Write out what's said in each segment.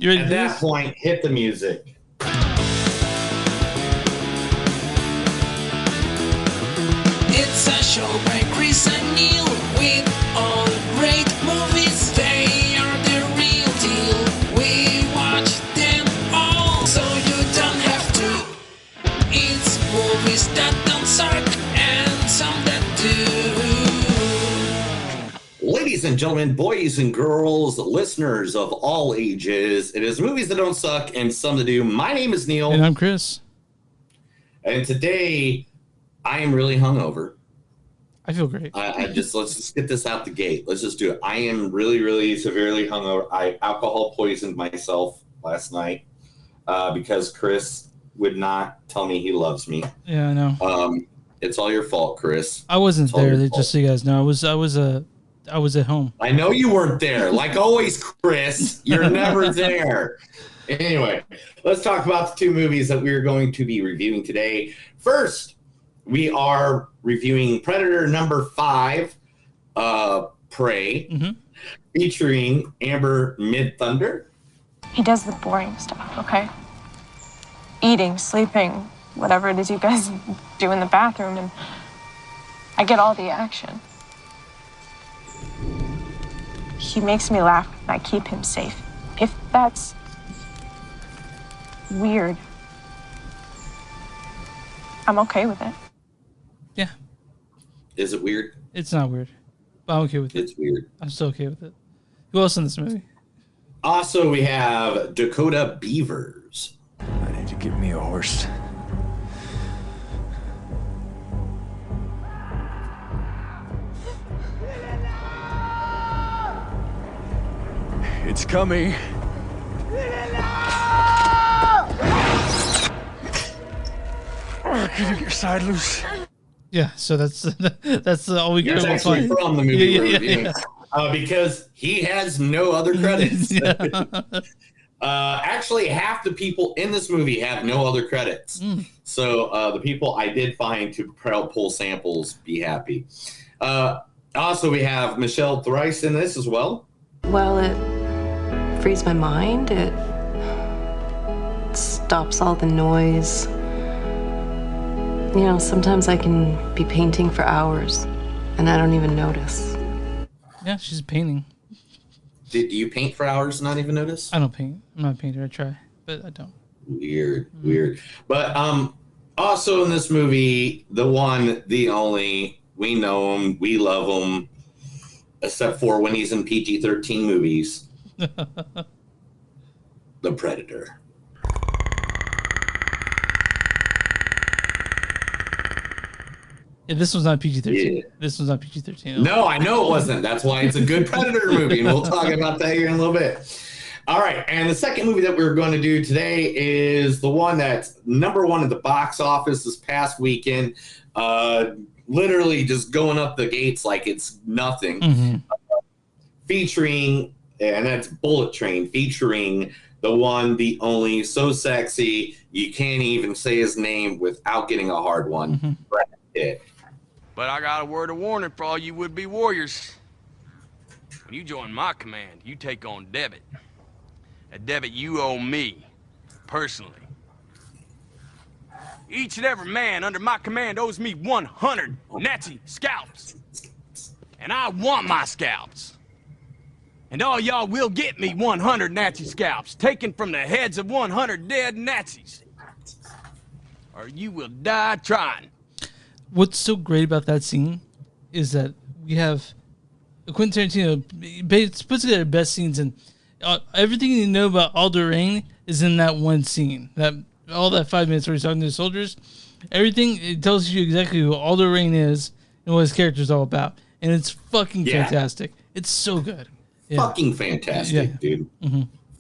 You ready At for that this? point, hit the music. It's a show by Chris and Neil with all great movies. They are the real deal. We watch them all, so you don't have to. It's movies that don't suck and some that do. Ladies and gentlemen, boys and girls, listeners of all ages, it is movies that don't suck and some that do. My name is Neil. And I'm Chris. And today, I am really hungover. I feel great. Let's just get this out the gate. Let's just do it. I am really, really severely hungover. I alcohol poisoned myself last night because Chris would not tell me he loves me. Yeah, I know. It's all your fault, Chris. I wasn't there. Just so you guys know, I was at home. I know you weren't there. Like always, Chris, you're never there. Anyway, let's talk about the two movies that we're going to be reviewing today. First, we are reviewing Predator number 5, Prey, featuring Amber Midthunder. He does the boring stuff, okay? Eating, sleeping, whatever it is you guys do in the bathroom, and I get all the action. He makes me laugh and I keep him safe. If that's weird, I'm okay with it. Yeah. Is it weird? It's not weird, but I'm okay with it. It's weird. I'm still okay with it. Who else in this movie? Also, we have Dakota Beavers. I need to get me a horse. It's coming. Get your side loose. Yeah, so that's all we That's got. actually from the movie Yeah, we're yeah, reviewing. Because he has no other credits. Actually, half the people in this movie have no other credits. So the people I did find to pull samples, be happy. Also, we have Michelle Thrice in this as well. Well, it frees my mind. It stops all the noise. You know, sometimes I can be painting for hours and I don't even notice. Yeah, she's painting. Did you paint for hours and not even notice? I don't paint. I'm not a painter. I try, but I don't. Weird. But also in this movie, the one, the only, we know him, we love him, except for when he's in PG-13 movies. The Predator. Yeah, this was not PG-13. Yeah. This was not PG-13. No, I know it wasn't. That's why it's a good Predator movie, and we'll talk about that here in a little bit. All right, and the second movie that we're going to do today is the one that's number 1 at the box office this past weekend. Literally just going up the gates like it's nothing. Featuring, and that's Bullet Train, featuring the one, the only, so sexy, you can't even say his name without getting a hard one, Brad Pitt. But I got a word of warning for all you would-be warriors. When you join my command, you take on debit. A debit you owe me, personally. Each and every man under my command owes me 100 Nazi scalps. And I want my scalps. And all y'all will get me 100 Nazi scalps, taken from the heads of 100 dead Nazis. Or you will die trying. What's so great about that scene is that we have Quentin Tarantino puts together the best scenes, and everything you know about Aldo Rain is in that one scene. That all that 5 minutes where he's talking to the soldiers, everything, it tells you exactly who Aldo Rain is and what his character is all about, and it's fucking fantastic. It's so good. Fucking fantastic, dude.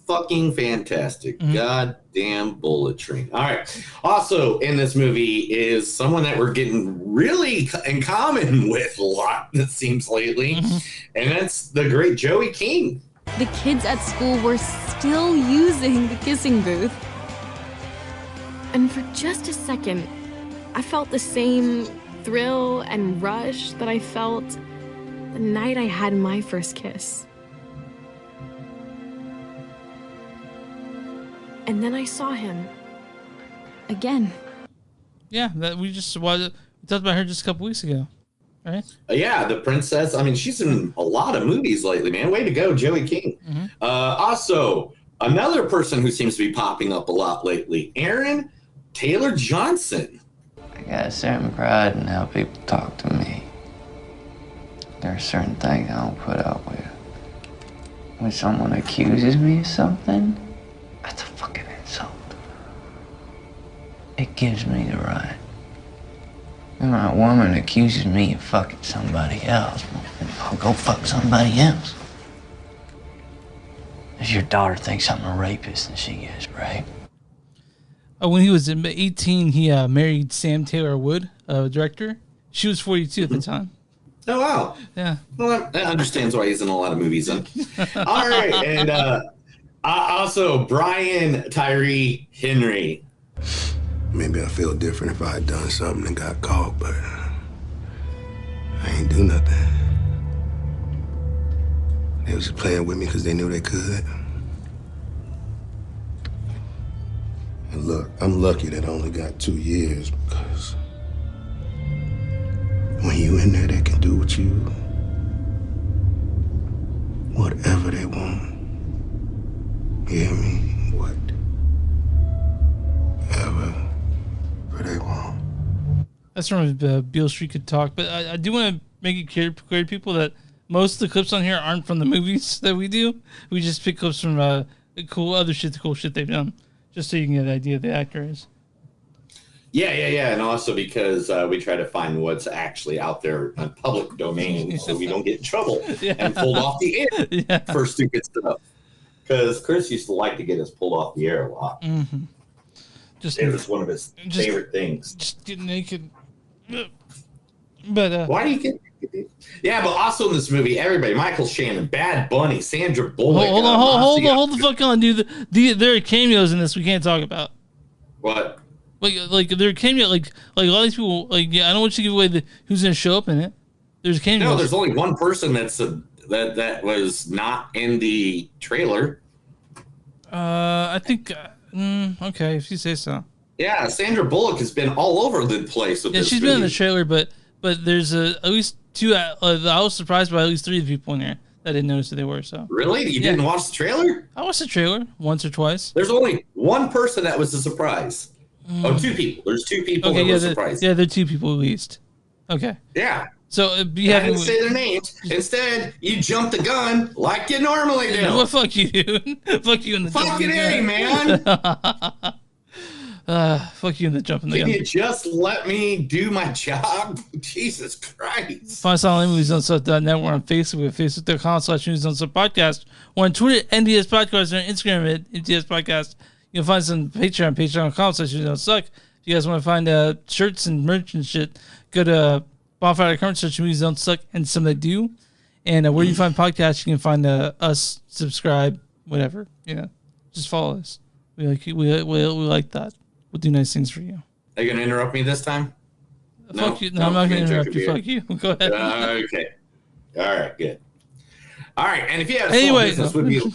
Fucking fantastic. Goddamn Bullet Train. All right. Also in this movie is someone that we're getting really in common with a lot, it seems lately, and that's the great Joey King. The kids at school were still using the kissing booth. And for just a second, I felt the same thrill and rush that I felt the night I had my first kiss. And then I saw him. Again. Yeah, that we talked about her just a couple weeks ago, right? Yeah, the princess. I mean, she's in a lot of movies lately, man. Way to go, Joey King. Mm-hmm. Also, another person who seems to be popping up a lot lately, Aaron Taylor Johnson. I got a certain pride in how people talk to me. There are certain things I don't put up with. When someone accuses me of something, that's a fucking insult. It gives me the right. When my woman accuses me of fucking somebody else, I'll go fuck somebody else. If your daughter thinks I'm a rapist, then she is, right? When he was 18, he married Sam Taylor Wood, director. She was 42 at the time. Oh, wow. Yeah. Well, that understands why he's in a lot of movies then. All right. And also, Brian Tyree Henry. Maybe I feel different if I had done something and got caught, but I ain't do nothing. They was just playing with me because they knew they could. And look, I'm lucky that I only got 2 years because when you in there, they can do with you whatever they want. You hear me? Whatever they want. That's from Beale Street Could Talk, but I do want to make it clear to people that most of the clips on here aren't from the movies that we do. We just pick clips from the cool shit they've done, just so you can get an idea of the actor is. Yeah. And also because we try to find what's actually out there on public domain so we don't get in trouble and pulled off the air for stupid stuff. Because Chris used to like to get us pulled off the air a lot. Mm-hmm. It was one of his favorite things. Just get naked. But why do you get naked? Yeah, but also in this movie, everybody, Michael Shannon, Bad Bunny, Sandra Bullock. Hold the fuck on, dude. There are cameos in this we can't talk about. What? Like there are cameos, like a lot of these people. I don't want you to give away who's gonna show up in it. There's cameos. No, there's only one person that was not in the trailer. I think. Okay, if you say so. Yeah, Sandra Bullock has been all over the place with this she's been in the trailer, but there's at least 2. I was surprised by at least 3 of the people in there that didn't notice who they were. So really, you didn't watch the trailer? I watched the trailer once or twice. There's only one person that was a surprise. Oh, 2 people. There's 2 people that were surprised. Yeah, there are 2 people at least. Okay. Yeah. So I didn't say their names. Instead, you jumped the gun like you normally do. Well, fuck you, dude. Fuck you in the fucking A, man. Fuck you in the jumping the gun. Can you just let me do my job? Jesus Christ. Find us on moviesonstuff.net. We're on Facebook at facebook.com/moviesonstuff podcast. We're on Twitter at NDS Podcast. We're on Instagram at NDS Podcast. You can find us on Patreon, patreon.com/moviesonstuck. If you guys want to find shirts and merch and shit, go to Bonfire.com, search Movies Don't Suck, and some that do. And where you find podcasts, you can find us, subscribe, whatever. Just follow us. We like that. We'll do nice things for you. Are you going to interrupt me this time? Fuck you. No, I'm not going to interrupt you. Fuck you. Go ahead. Okay. All right, good. All right, and if you have anyway, business with you...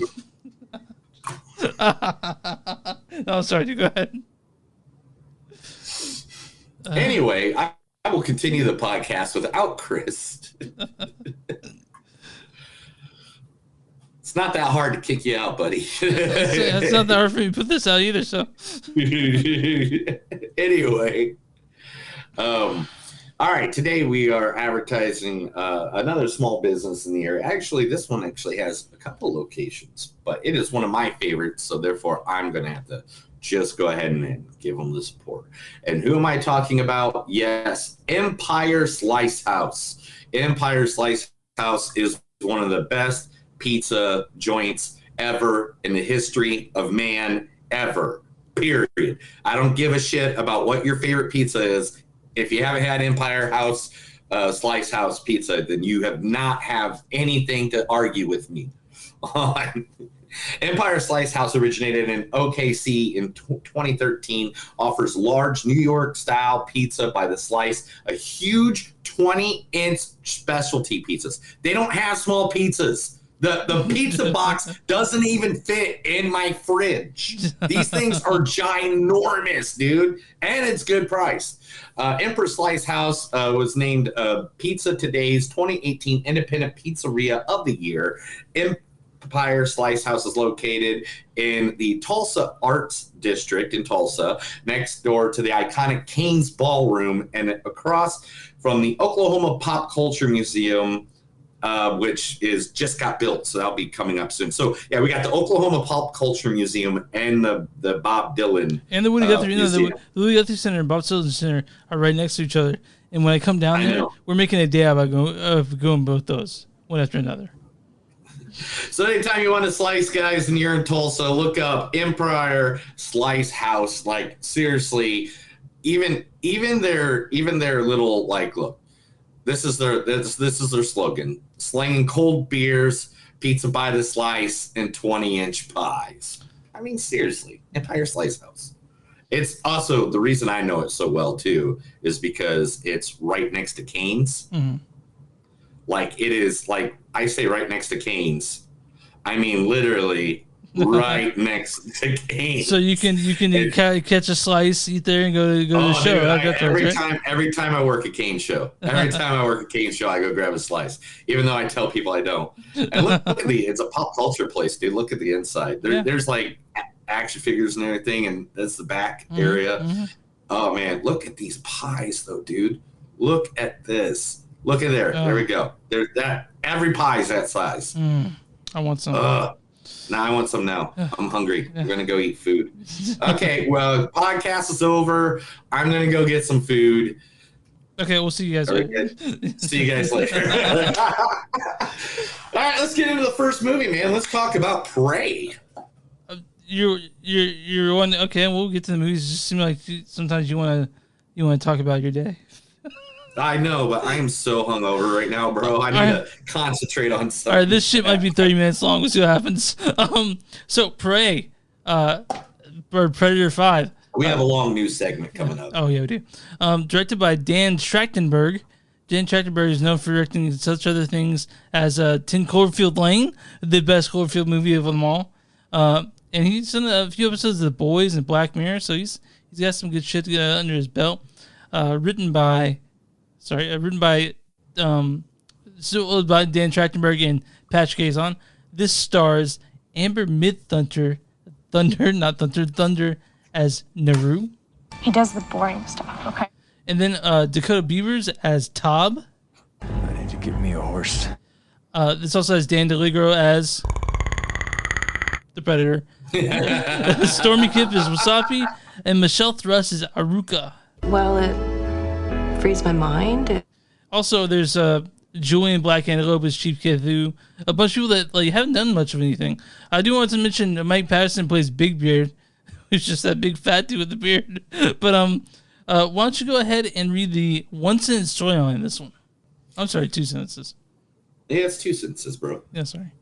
No, sorry. You go ahead. Anyway, I will continue the podcast without Chris. It's not that hard to kick you out, buddy. It's not that hard for me to put this out either, so. Anyway. All right, today we are advertising another small business in the area. Actually, this one actually has a couple locations, but it is one of my favorites, so therefore I'm going to have to just go ahead and give them the support. And who am I talking about? Yes, Empire Slice House. Empire Slice House is one of the best pizza joints ever in the history of man ever, period. I don't give a shit about what your favorite pizza is. If you haven't had Empire House Slice House pizza, then you have not have anything to argue with me on. Empire Slice House originated in OKC in 2013, offers large New York-style pizza by the slice, a huge 20-inch specialty pizzas. They don't have small pizzas. The pizza box doesn't even fit in my fridge. These things are ginormous, dude, and it's good price. Emperor Slice House was named Pizza Today's 2018 Independent Pizzeria of the Year. Empire Slice House is located in the Tulsa Arts District in Tulsa, next door to the iconic Cain's Ballroom and across from the Oklahoma Pop Culture Museum, which is just got built, so that'll be coming up soon. So yeah, we got the Oklahoma Pop Culture Museum and the Bob Dylan and the Woody Guthrie. Museum. The Woody Guthrie Center and Bob Dylan Center are right next to each other. And when I come down there, we're making a day out of going both those one after another. So anytime you want to slice, guys, and you're in Tulsa, look up Empire Slice House. Like seriously, even their little like look. This is their slogan: slinging cold beers, pizza by the slice, and 20-inch pies. I mean, seriously, Empire Slice House. It's also the reason I know it so well too is because it's right next to Cain's. Mm-hmm. Like it is like I say right next to Cain's. I mean literally right next to Cain's. So you can catch a slice, eat there, and go to the show. Dude, every time I work a Cain's show, I go grab a slice, even though I tell people I don't. And look at it's a pop culture place, dude. Look at the inside. There's like action figures and everything, and that's the back area. Mm-hmm. Oh man, look at these pies though, dude. Look at this. Look at there. There we go. There's that. Every pie is that size. I want some. Now I want some now. I'm hungry. We're going to go eat food. Okay, well, podcast is over. I'm going to go get some food. Okay, we'll see you guys later. See you guys later. All right, let's get into the first movie, man. Let's talk about Prey. You're one. Okay, we'll get to the movies. It just seems like sometimes you want to talk about your day. I know, but I am so hungover right now, bro. I need to concentrate on something. All right, this shit might be 30 minutes long. We'll see what happens. So Prey, Predator 5. We have a long news segment coming up. Oh yeah, we do. Directed by Dan Trachtenberg. Dan Trachtenberg is known for directing such other things as 10 Cloverfield Lane, the best Cloverfield movie of them all. And he's done a few episodes of The Boys and Black Mirror, so he's got some good shit to get under his belt. Written by Dan Trachtenberg and Patrick Gazon. This stars Amber Midthunder, Thunder as Naru. He does the boring stuff, okay? And then Dakota Beavers as Tob. I need to get me a horse. This also has Dan DeLigro as the Predator. Stormy Kip is Wasapi, and Michelle Thrust is Aruka. Well, it frees my mind. Also, there's Julian Black Antelope as Chief Kithu. A bunch of people that haven't done much of anything. I do want to mention Mike Patterson plays Big Beard, who's just that big fat dude with the beard. But why don't you go ahead and read the 1-sentence storyline in this one? I'm sorry, 2 sentences. Yeah, it's 2 sentences, bro. Yeah, sorry.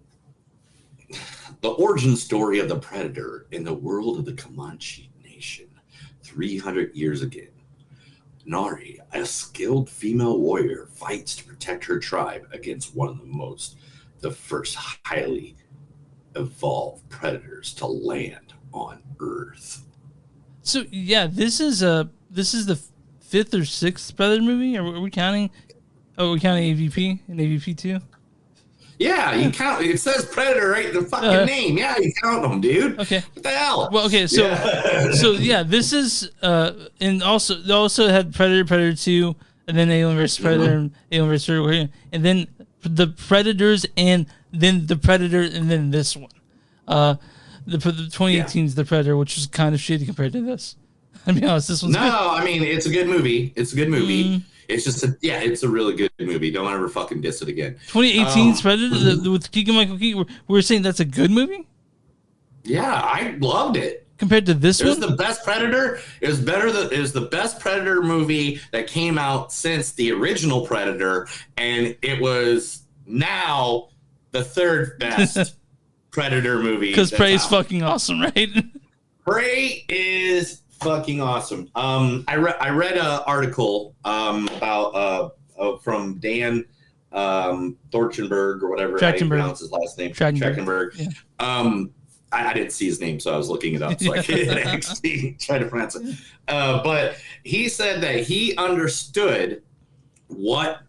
The origin story of the Predator in the world of the Comanche Nation 300 years ago. Nari, a skilled female warrior, fights to protect her tribe against one of the first highly evolved predators to land on Earth. So yeah, this is the 5th or 6th Predator movie. Are we counting? Oh, we're counting AVP and AVP 2. Yeah, you count. It says Predator right in the fucking name. Yeah, you count them, dude. Okay. What the hell? Well, okay, so this is and also they also had Predator 2, and then Alien vs Predator, and Alien vs Predator, and then the Predators, and then the Predator, and then this one. The 2018 is the Predator, which is kind of shitty compared to this. I mean, honest, this one's good. I mean it's a good movie. It's a good movie. It's just it's a really good movie. Don't ever fucking diss it again. 2018's Predator with Keegan-Michael Key. We're saying that's a good movie? Yeah, I loved it. Compared to this one? It was the best Predator. It was the best Predator movie that came out since the original Predator, and it was now the 3rd best Predator movie. Because Prey is fucking awesome, right? Prey is fucking awesome. I read an article about from Dan Thorchenberg or whatever how you pronounce his last name. Trachtenberg. Yeah. I didn't see his name, so I was looking it up so I could actually try to pronounce it. But he said that he understood what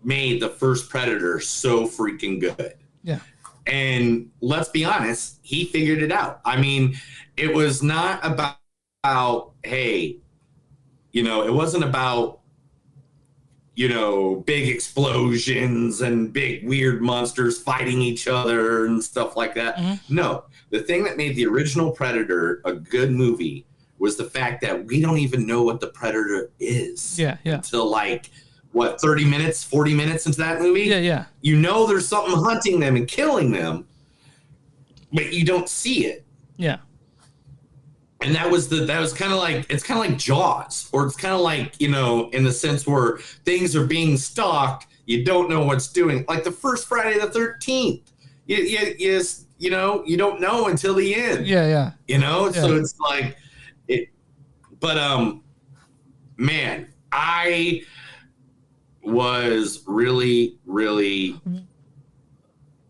made the first Predator so freaking good. Yeah. And let's be honest, he figured it out. I mean, it was not about, hey, it wasn't about, big explosions and big weird monsters fighting each other and stuff like that. Mm-hmm. No, the thing that made the original Predator a good movie was the fact that we don't even know what the Predator is. Yeah. Until 30 minutes, 40 minutes into that movie? Yeah. There's something hunting them and killing them, but you don't see it. Yeah. And that was kind of like, it's kind of like Jaws, or it's kind of like, in the sense where things are being stalked, you don't know what's doing. Like the first Friday the 13th, you don't know until the end. Yeah. So it's like it, but man, I was really, really.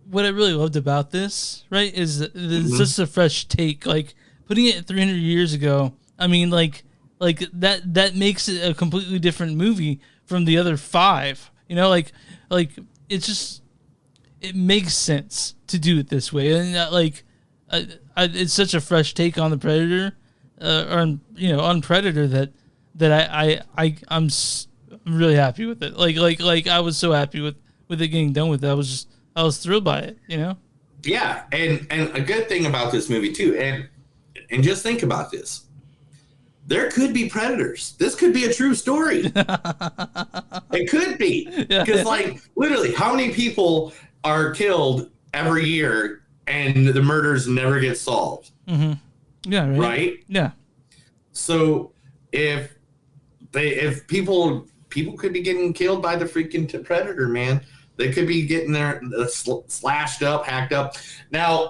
What I really loved about this, right, is that it's just a fresh take. Like putting it 300 years ago. I mean, like that makes it a completely different movie from the other 5. Like it's it makes sense to do it this way, and it's such a fresh take on the Predator, on Predator that I'm really happy with it. Like I was so happy with it getting done with it. I was thrilled by it, Yeah, and a good thing about this movie too, and just think about this. There could be predators. This could be a true story. It could be. Because literally, how many people are killed every year and the murders never get solved? Mm-hmm. Yeah, right? Yeah. So if people could be getting killed by the freaking predator, man. They could be getting their slashed up, hacked up. Now,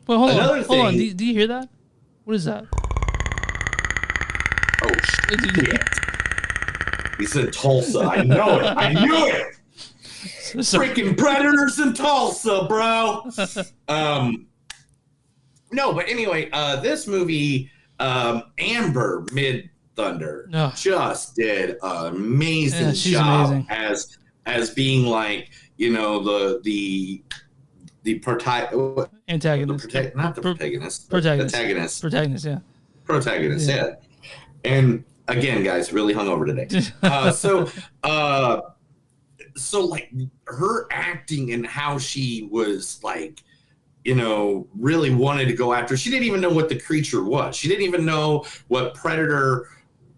well, hold on. Do you hear that? What is that? Oh shit! He said Tulsa. I know it. I knew it. Freaking predators in Tulsa, bro. No, but anyway, this movie, Amber Mid Thunder, just did an amazing job amazing. as being like, the antagonist, protagonist, yeah. Protagonist, yeah. And again, guys, really hungover today. So like her acting and how she was like, really wanted to go after. She didn't even know what the creature was. She didn't even know what Predator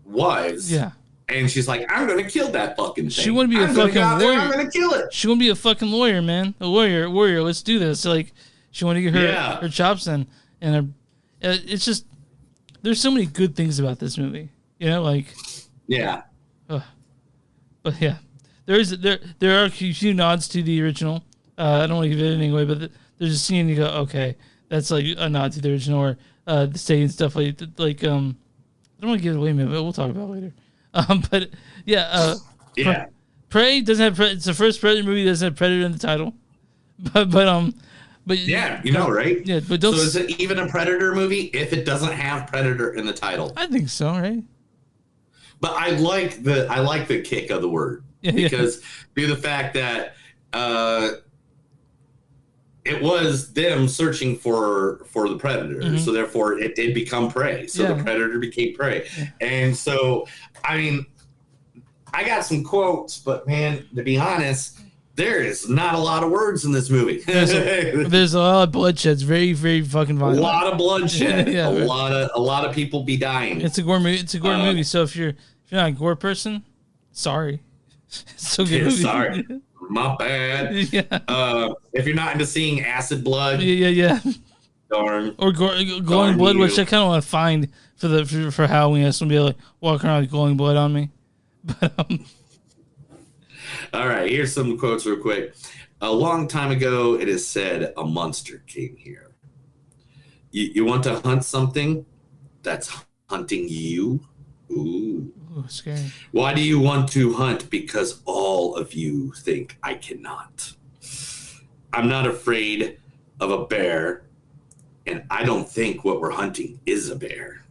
was. Yeah. And she's like, I'm going to kill that fucking thing. She wouldn't be a fucking warrior. I'm going to kill it. She wouldn't be a fucking lawyer, man. A warrior. Let's do this. Like, she wanted to get her chops in. And it's just, there's so many good things about this movie. Yeah. But yeah, there are a few nods to the original. I don't want to give it anything away, but there's a scene you go, okay, that's like a nod to the original, or the saying stuff like I don't want to give it away, man, but we'll talk about it later. But yeah, Prey doesn't have it's the first Predator movie that doesn't have Predator in the title, but yeah, right? Yeah, but don't. So is it even a Predator movie if it doesn't have Predator in the title? I think so, right? But I like the kick of the word because due to the fact that it was them searching for the Predator, so therefore it did become Prey. So the Predator became Prey, and so I mean, I got some quotes, but man, to be honest, there is not a lot of words in this movie. There's a lot of bloodshed. It's very, very fucking violent. A lot of bloodshed. A lot of people be dying. It's a gore movie. It's a gore movie. So if you're not a gore person, sorry. It's so good. Sorry. My bad. Yeah. If you're not into seeing acid blood. Yeah. Darn. Or glowing blood, which I kind of want to find for Halloween. I just want to be able to walk around with glowing blood on me. But all right, here's some quotes real quick. A long time ago, it is said a monster came here. You want to hunt something that's hunting you? Ooh. Ooh, scary. Why do you want to hunt? Because all of you think I cannot. I'm not afraid of a bear, and I don't think what we're hunting is a bear.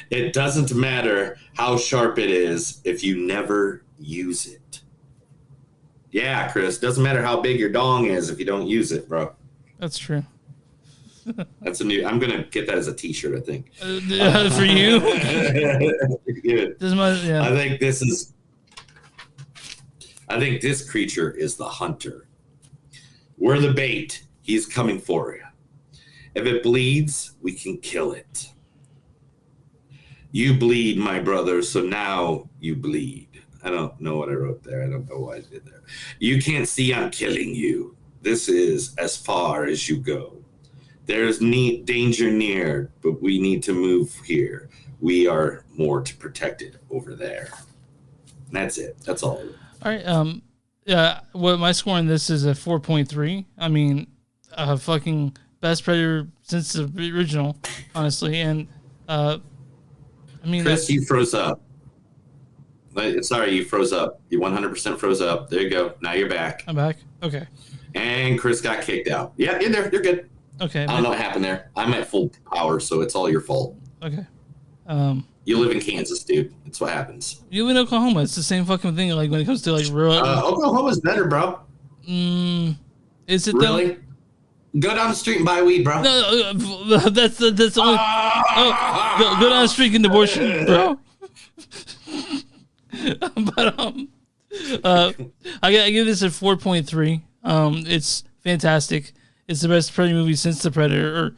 It doesn't matter how sharp it is if you never use it. Yeah, Chris, doesn't matter how big your dong is if you don't use it, bro. That's true. That's a new. I'm gonna get that as a T-shirt. I think for you. Yeah. Yeah. I think this creature is the hunter. We're the bait. He's coming for you. If it bleeds, we can kill it. You bleed, my brother, so now you bleed. I don't know what I wrote there. I don't know what I did there. You can't see I'm killing you. This is as far as you go. There's danger near, but we need to move here. We are more to protect it over there. And that's it. That's all. All right. Yeah. What my score on this is a 4.3. I mean, fucking best Predator since the original, honestly. And I mean, Chris, you froze up. Sorry, you froze up. You 100% froze up. There you go. Now you're back. I'm back. Okay. And Chris got kicked out. Yeah, you're there. You're good. Okay. I don't know what happened there. I'm at full power, so it's all your fault. Okay. You live in Kansas, dude. That's what happens. You live in Oklahoma. It's the same fucking thing. Like when it comes to like rural. Oklahoma's better, bro. Is it really? though? Go down the street and buy weed, bro. No, that's the only. Go down the street and get an abortion, bro. But I give this a 4.3. It's fantastic. It's the best Predator movie since the Predator,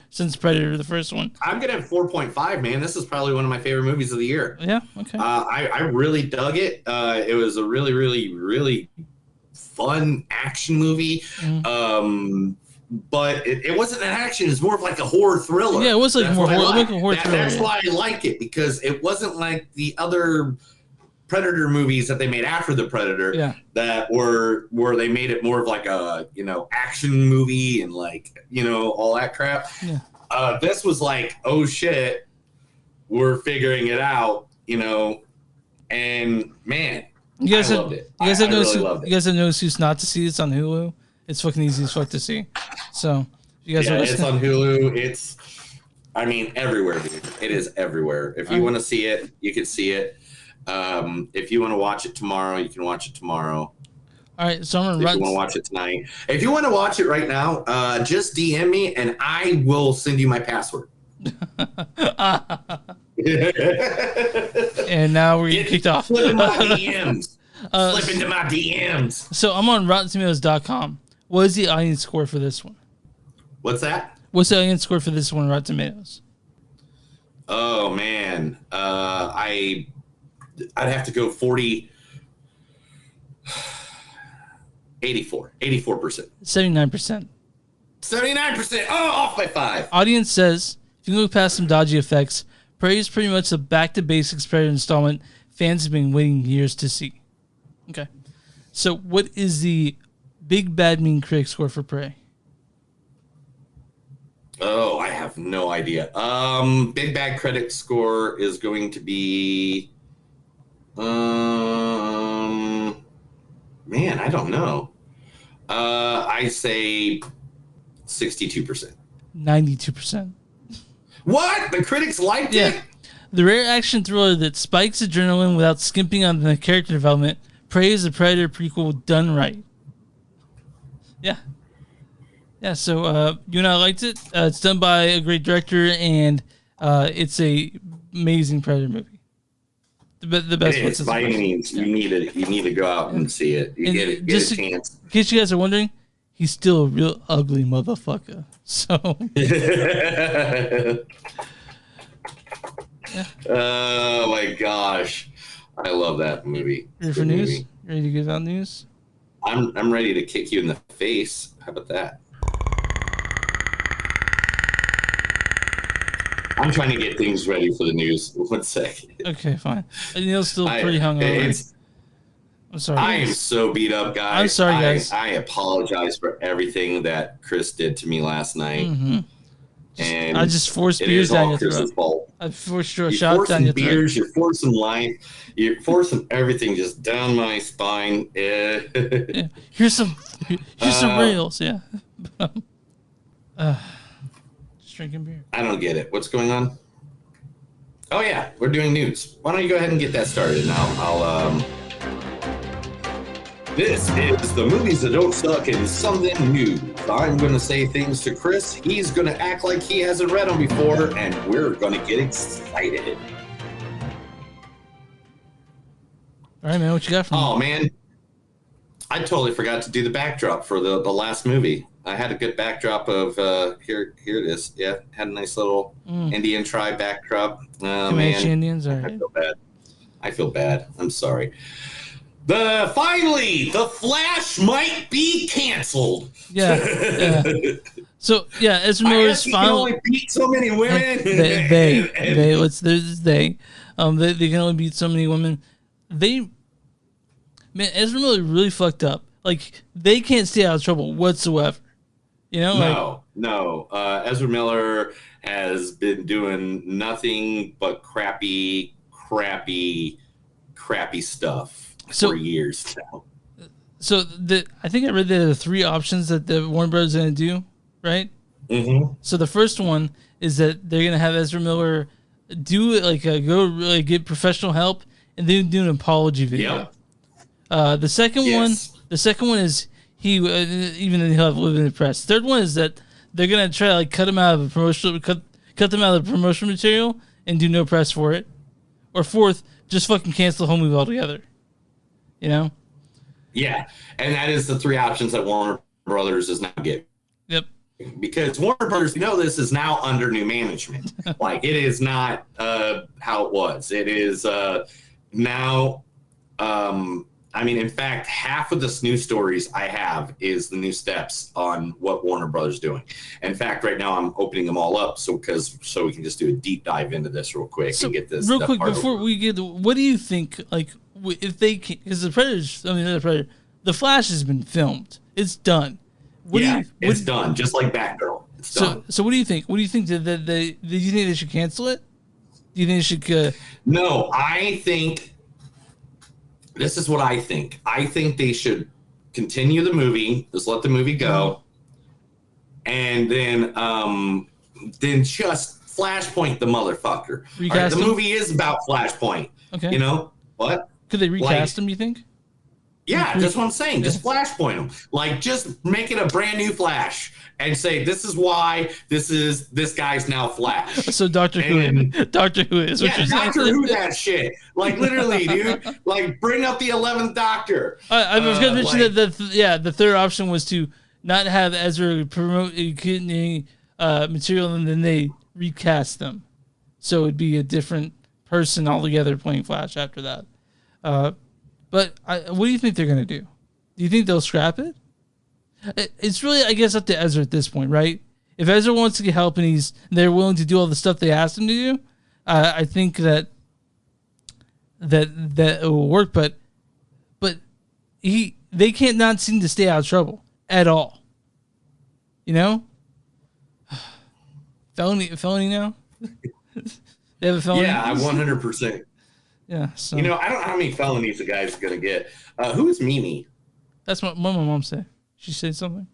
the first one. I'm gonna have 4.5, man. This is probably one of my favorite movies of the year. Yeah. Okay. I really dug it. It was a really, really, really fun action movie. But it wasn't an action. It's more of like a horror thriller. Yeah, it was like a horror thriller. That's why I like it, because it wasn't like the other Predator movies that they made after the Predator that were where they made it more of like a, action movie and like, all that crap. Yeah. This was like, oh shit, we're figuring it out, and man, I loved it. You guys have no excuse not to see this on Hulu. It's fucking easy as fuck to see. So you guys are it's on Hulu. It's, everywhere, dude. It is everywhere. If you want to see it, you can see it. If you want to watch it tomorrow, you can watch it tomorrow. All right, so I'm gonna if you want to watch it tonight. If you want to watch it right now, just DM me and I will send you my password. And now we're getting kicked off. Slip into my DMs. Slip into my DMs. So I'm on RottenTomatoes.com. What is the audience score for this one? What's that? What's the audience score for this one on Rotten Tomatoes? Oh man, I'd have to go 84%. 84%. 79%. 79%. Oh, off by 5. Audience says, if you can look past some dodgy effects, Prey is pretty much a back-to-basics Predator installment fans have been waiting years to see. Okay. So what is the big bad mean critic score for Prey? Oh, I have no idea. Big bad critic score is going to be... man, I don't know. I say 62%. 92%. What? The critics liked it? The rare action thriller that spikes adrenaline without skimping on the character development. Prey is a Predator prequel done right. Yeah. Yeah, so you and I liked it. It's done by a great director, and it's a amazing Predator movie. The best one. By any means, you need to go out and see it. You get a chance. In case you guys are wondering, he's still a real ugly motherfucker. So. Yeah. Oh my gosh, I love that movie. Ready for news? You ready to give out news? I'm ready to kick you in the face. How about that? I'm trying to get things ready for the news. 1 second. Okay, fine. Neil's still pretty hungover. I'm sorry. I am so beat up, guys. I'm sorry, guys. I apologize for everything that Chris did to me last night. Mm-hmm. And I just forced beers down your throat. Chris's fault. I forced your You're shot down forcing your throat. beers, you're forcing life, you're forcing everything just down my spine. Yeah. Here's some rails. Yeah. Just drinking beer. I don't get it. What's going on? Oh yeah, we're doing news. Why don't you go ahead and get that started now? This is the movies that don't suck and something new. I'm going to say things to Chris. He's going to act like he hasn't read them before, and we're going to get excited. All right, man. What you got for me? Oh man, I totally forgot to do the backdrop for the last movie. I had a good backdrop of here it is. Yeah, had a nice little Indian tribe backdrop. Comanche Indians. All right. I feel bad. I'm sorry. Finally, The Flash might be canceled. Yeah. So yeah, Ezra Miller's finally only beat so many women. They can only beat so many women. Ezra Miller really fucked up. Like they can't stay out of trouble whatsoever. You know? No. Ezra Miller has been doing nothing but crappy stuff for years now. So I think I read there are 3 options that the Warner Brothers are going to do, right? Mm-hmm. So the first one is that they're going to have Ezra Miller do go really get professional help and then do an apology video. Yep. The second one is even then he'll have lived in the press. Third one is that they're going to try to cut him out of a promotional cut them out of the promotional material and do no press for it. Or fourth, just fucking cancel the whole movie altogether. You know? Yeah, and that is the 3 options that Warner Brothers is now giving. Yep. Because Warner Brothers, this is now under new management. Like, it is not how it was. It is now, in fact, half of the news stories I have is the new steps on what Warner Brothers is doing. In fact, right now I'm opening them all up so we can just do a deep dive into this real quick and get this. Real quick, before we get, what do you think, if they can, because the Flash has been filmed. It's done. It's done, just like Batgirl. It's done. So what do you think? What do you think do you think they should cancel it? Do you think they should? No, I think this is what I think. I think they should continue the movie, just let the movie go, and then just Flashpoint the motherfucker. Recast the him? movie is about Flashpoint. Okay. What? Could they recast him, you think? Yeah, that's what I'm saying. Just Flashpoint him. Just make it a brand new Flash and say, this is why this guy's now Flash. So Doctor Who is what you're saying. Doctor Who that shit. Literally, dude. Bring up the 11th Doctor. I was going to mention that the third option was to not have Ezra promote any material and then they recast them. So it'd be a different person altogether playing Flash after that. But what do you think they're going to do? Do you think they'll scrap it? It's really, I guess, up to Ezra at this point, right? If Ezra wants to get help and they're willing to do all the stuff they asked him to do, I think that it will work. But they can't not seem to stay out of trouble at all. You know, felony now. They have a felony. Yeah, 100%. Yeah. So. I don't know how many felonies the guy's going to get. Who is Mimi? That's what my mom said. She said something.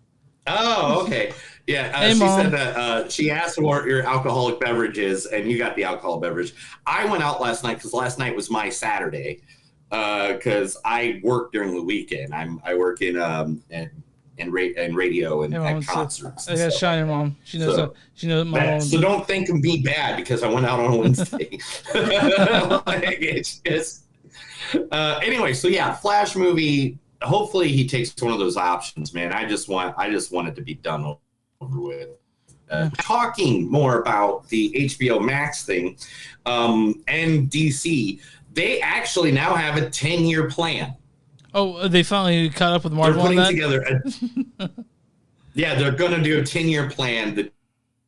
Oh, okay. Yeah, hey, she Mom. said that she asked for your alcoholic beverages, and you got the alcohol beverage. I went out last night because last night was my Saturday because I work during the weekend. I work in radio and at concerts. I got to shine your mom. She knows. She knows my mom. So don't think of me bad because I went out on Wednesday. It's just anyway. So yeah, Flash movie. Hopefully he takes one of those options, man. I just want it to be done over with. Talking more about the HBO Max thing, and DC, they actually now have a 10-year plan. Oh, they finally caught up with Marvel on that? They're putting together they're going to do a 10-year plan.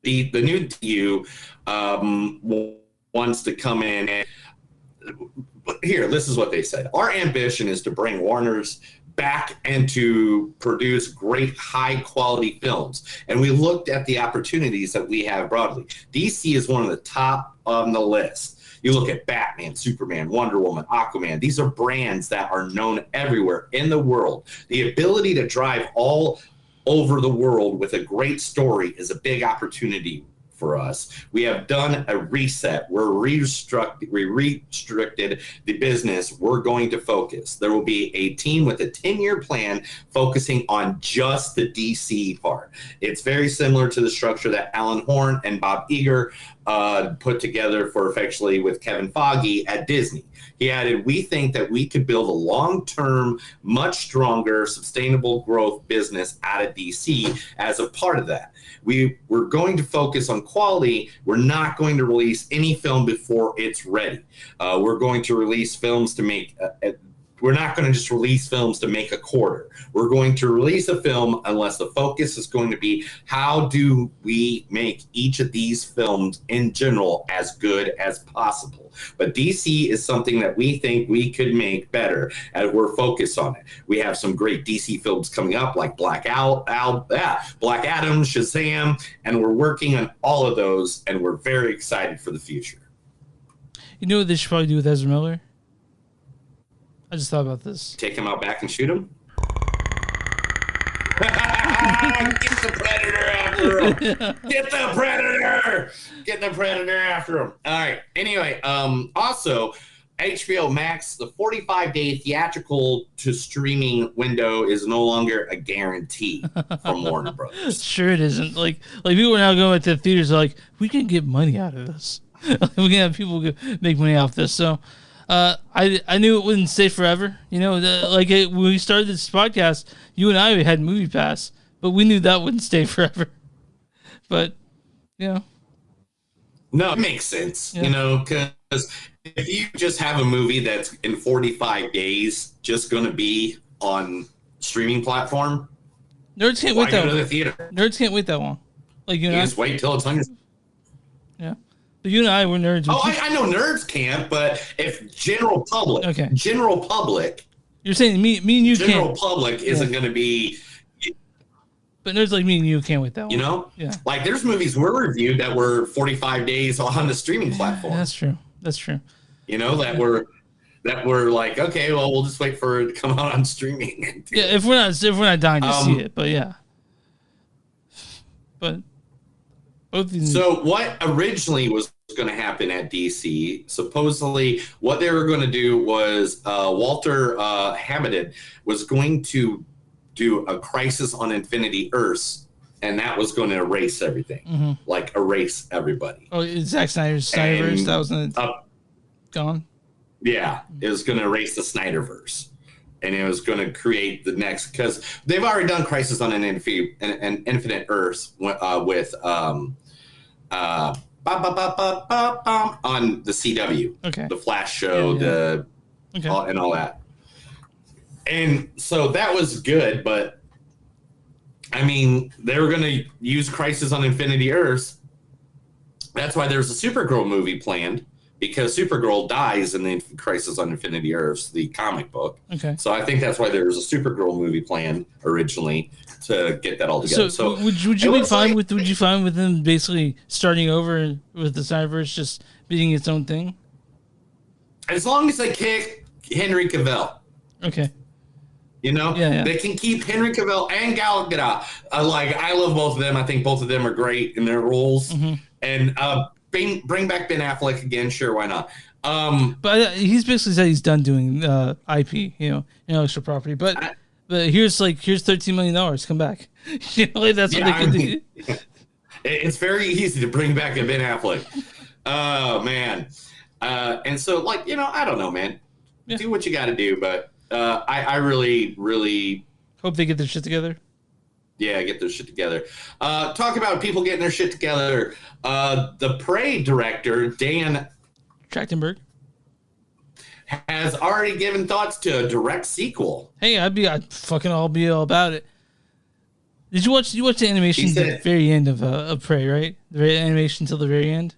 The new DU wants to come in and here, this is what they said. Our ambition is to bring Warner's back and to produce great high quality films. And we looked at the opportunities that we have broadly. DC is one of the top on the list. You look at Batman, Superman, Wonder Woman, Aquaman. These are brands that are known everywhere in the world. The ability to drive all over the world with a great story is a big opportunity for us. We have done a reset. We restricted the business. We're going to focus. There will be a team with a 10-year plan focusing on just the DC part. It's very similar to the structure that Alan Horn and Bob Iger put together for effectually with Kevin Feige at Disney. He added, we think that we could build a long-term, much stronger, sustainable growth business out of DC as a part of that. We're going to focus on quality. We're not going to release any film before it's ready. We're going to release films to make we're not going to just release films to make a quarter. We're going to release a film unless the focus is going to be how do we make each of these films in general as good as possible. But DC is something that we think we could make better, and we're focused on it. We have some great DC films coming up like Black Adam, Shazam, and we're working on all of those, and we're very excited for the future. You know what they should probably do with Ezra Miller? I just thought about this. Take him out back and shoot him? Get the Predator after him. Get the Predator. Get the Predator after him. All right. Anyway, also, HBO Max, the 45-day theatrical to streaming window is no longer a guarantee from Warner Brothers. Sure it isn't. Like people are now going to the theaters like, we can get money out of this. We can have people make money off this. So I knew it wouldn't stay forever. You know, when we started this podcast, you and I had Movie Pass, but we knew that wouldn't stay forever. But, you know. No, it makes sense, you know, because if you just have a movie that's in 45 days just going to be on streaming platform, nerds can't wait that long. Go to the theater? Nerds can't wait that long. Like you just wait till it's on your... Yeah. But you and I were nerds. Oh, I know nerds can't, but if general public, you're saying me and you can't. General public isn't going to be... But nerds like me and you can't wait that long. You know? Yeah. Like there's movies we're reviewed that were 45 days on the streaming platform. That's true. That's true. You know, that we're like, okay, well, we'll just wait for it to come out on streaming. Yeah, if we're not dying to see it, but yeah. But both these. So what originally was going to happen at DC, supposedly what they were going to do was Walter Hamilton was going to do a Crisis on Infinity Earths, and that was going to erase everything, like erase everybody. Oh, Zack Snyder's Snyderverse, that was gone? Yeah, it was going to erase the Snyderverse. And it was going to create the next, because they've already done Crisis on an Infinite Earths with on the CW, the Flash show, and all that. And so that was good, but I mean, they were going to use Crisis on Infinity Earths. That's why there's a Supergirl movie planned, because Supergirl dies in the Crisis on Infinity Earths, the comic book. Okay. So I think that's why there was a Supergirl movie planned originally to get that all together. So would you be fine with them basically starting over with the Cyberverse just being its own thing? As long as they kick Henry Cavill. Okay. You know, they can keep Henry Cavill and Gal Gadot. I love both of them. I think both of them are great in their roles. And bring back Ben Affleck again. Sure, why not? But he's basically said he's done doing IP, intellectual property. But here's $13 million. Come back. That's what they can do. It's very easy to bring back a Ben Affleck. Oh man. And so I don't know, man. Yeah. Do what you got to do, but. I really, really hope they get their shit together. Yeah, get their shit together. Talk about people getting their shit together. The Prey director, Dan Trachtenberg, has already given thoughts to a direct sequel. Hey, I'd fucking all be all about it. Did you watch the animation at the very end of Prey, right? The animation till the very end.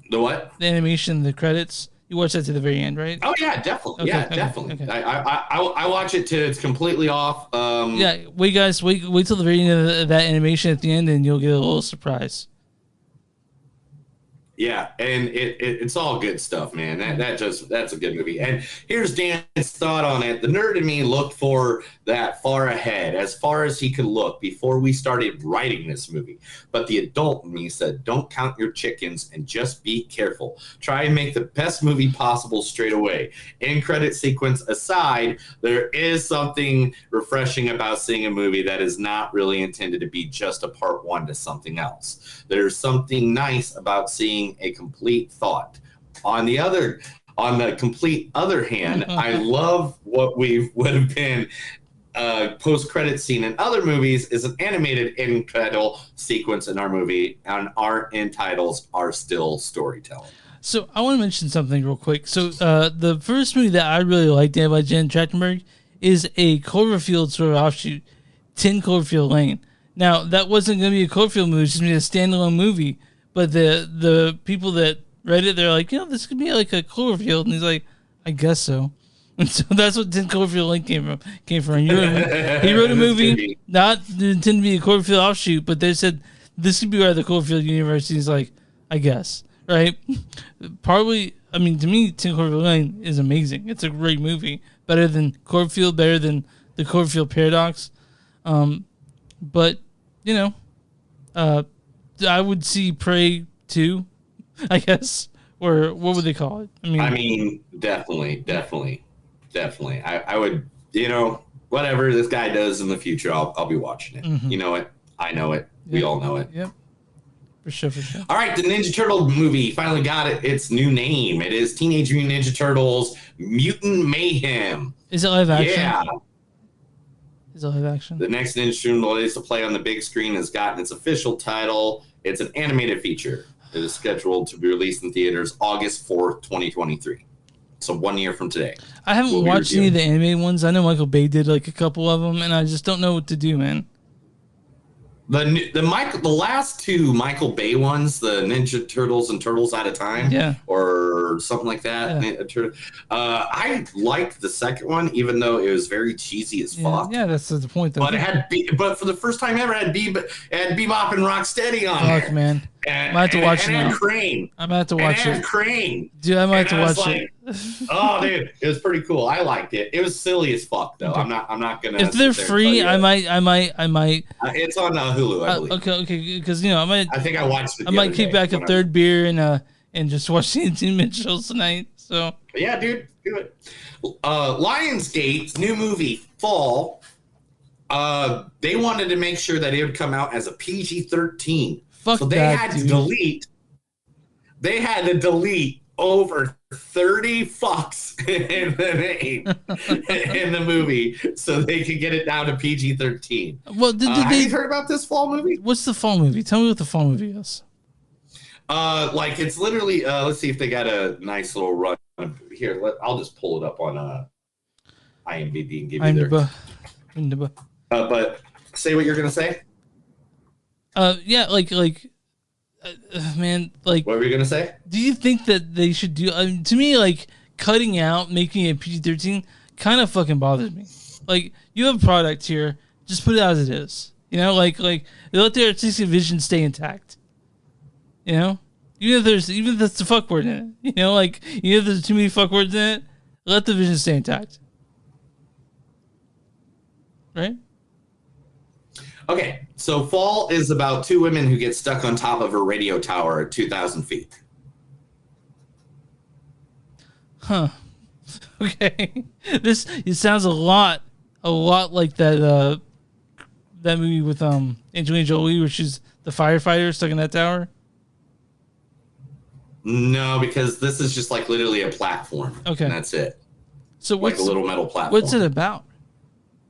The what? The animation, the credits. You watch that to the very end, right? Oh yeah, definitely. Okay, Yeah, okay, definitely. okay. I watch it till it's completely off. Yeah, wait, guys, wait till the very end of that animation at the end, and you'll get a little surprise. Yeah, and it's all good stuff, man. That's a good movie. And here's Dan's thought on it. The nerd in me looked for that far ahead, as far as he could look before we started writing this movie. But the adult in me said, don't count your chickens and just be careful. Try and make the best movie possible straight away. End credit sequence aside, there is something refreshing about seeing a movie that is not really intended to be just a part one to something else. There's something nice about seeing a complete thought. On the complete other hand, I love what would have been a post-credit scene in other movies is an animated end credit sequence in our movie, and our end titles are still storytelling. So I want to mention something real quick. So the first movie that I really liked by Jen Trachtenberg is a Cloverfield sort of offshoot, 10 Cloverfield Lane. Now, that wasn't going to be a Cloverfield movie, it was just going to be a standalone movie. But the people that read it, they're like, this could be like a Cloverfield. And he's like, I guess so. And so that's what 10 Cloverfield Lane came from. He wrote a movie, not intended to be a Cloverfield offshoot, but they said, this could be where the Cloverfield universe. He's like, I guess. Right? Probably, to me, 10 Cloverfield Lane is amazing. It's a great movie. Better than Cloverfield, better than the Cloverfield Paradox. But, I would see Prey 2, I guess, or what would they call it? Definitely. I would, whatever this guy does in the future, I'll be watching it. Mm-hmm. You know it. I know it. Yep. We all know it. Yep. For sure. All right, the Ninja Turtle movie finally got its new name. It is Teenage Mutant Ninja Turtles Mutant Mayhem. Is it live action? Yeah. Is it live action? The next Ninja Turtle that is to play on the big screen has gotten its official title. It's an animated feature. It is scheduled to be released in theaters August 4th, 2023. So 1 year from today. I haven't watched any of the animated ones. I know Michael Bay did like a couple of them, and I just don't know what to do, man. The last two Michael Bay ones, the Ninja Turtles and Turtles Out of Time, or something like that. Yeah. I liked the second one, even though it was very cheesy as fuck. Yeah, that's the point. Though. But it had, but for the first time ever, it had Bebop and Rocksteady on there. Fuck, man. I might have to watch it now. Crane. I might have to watch it. Crane. Dude, I might have to watch it. Oh, dude, it was pretty cool. I liked it. It was silly as fuck, though. I'm not gonna. If they're free, I might. It's on Hulu, I believe. Okay, because I might. I think I watched it. I might keep back a third beer and just watch the Entertainment shows tonight. So. Yeah, dude, do it. Lionsgate's new movie Fall. They wanted to make sure that it would come out as a PG-13. Fuck so they that, had dude. to delete. They had to delete over 30 fucks in the name in the movie so they could get it down to PG-13. Well, have you heard about this Fall movie? What's the Fall movie? Tell me what the Fall movie is. Like it's literally. Let's see if they got a nice little run here. I'll just pull it up on IMDb and give you their. But say what you're gonna say. Man, like. What were you gonna say? Do you think that they should do? To me, like cutting out, making it PG-13, kind of fucking bothers me. Like you have a product here, just put it as it is. Like let the artistic vision stay intact. Even if that's the fuck word in it. Even if there's too many fuck words in it, let the vision stay intact. Right? Okay, so Fall is about two women who get stuck on top of a radio tower at 2,000 feet. Huh. Okay. It sounds a lot like that movie with Angelina Jolie where she's the firefighter stuck in that tower. No, because this is just like literally a platform. Okay. And that's it. So like a little metal platform. What's it about?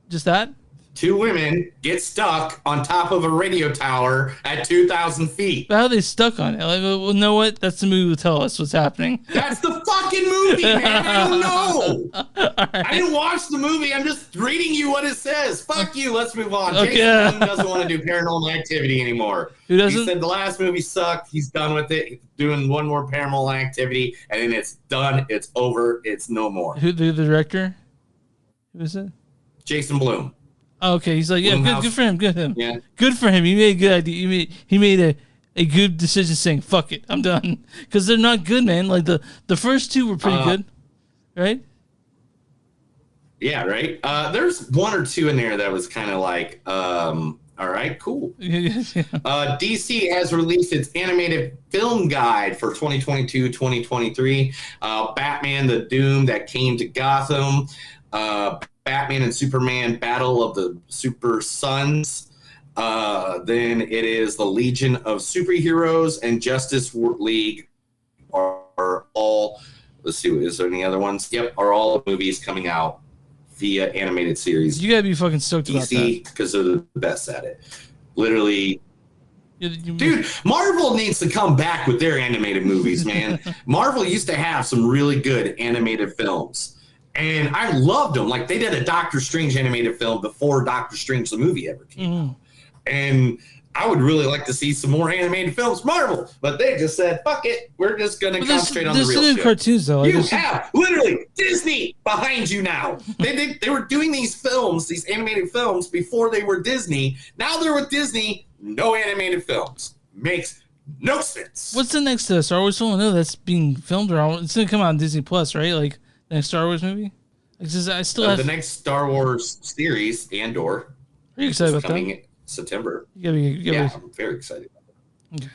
Just that? Two women get stuck on top of a radio tower at 2,000 feet. But how are they stuck on it? Like, well, know what? That's the movie will tell us what's happening. That's the fucking fucking movie, man. I don't know. I didn't watch the movie. I'm just reading you what it says. Fuck you. Let's move on. Okay. Jason Blum doesn't want to do Paranormal Activity anymore. Who doesn't? He said the last movie sucked. He's done with it. He's doing one more Paranormal Activity, and then it's done. It's over. It's no more. Who the director? Who is it? Jason Blum. Oh, okay, he's like, yeah, good for him. Good for him. Yeah. Good for him. He made a good idea. He made a good decision saying, fuck it, I'm done. Because they're not good, man. Like, the first two were pretty good, right? Yeah, right? There's one or two in there that was kind of like, all right, cool. DC has released its animated film guide for 2022-2023. Batman, the Doom that came to Gotham. Batman and Superman Battle of the Super Sons. Then it is the Legion of Superheroes and Justice League are all, let's see, is there any other ones? Yep, are all movies coming out via animated series. You gotta be fucking stoked about that. DC, because they're the best at it. Literally. Dude, Marvel needs to come back with their animated movies, man. Marvel used to have some really good animated films. And I loved them. Like, they did a Doctor Strange animated film before Doctor Strange the movie ever came out. And I would really like to see some more animated films, Marvel. But they just said, fuck it. We're just going to concentrate on the real shit. Cartoons, though. You have, literally, Disney behind you now. They were doing these films, these animated films, before they were Disney. Now they're with Disney. No animated films. Makes no sense. What's the next Star Wars film? No, that's being filmed, or it's going to come out on Disney Plus, right? Like, the next Star Wars movie? I still have the next Star Wars series, Andor. Are you excited about coming that? In September. Yeah, I'm very excited. Okay.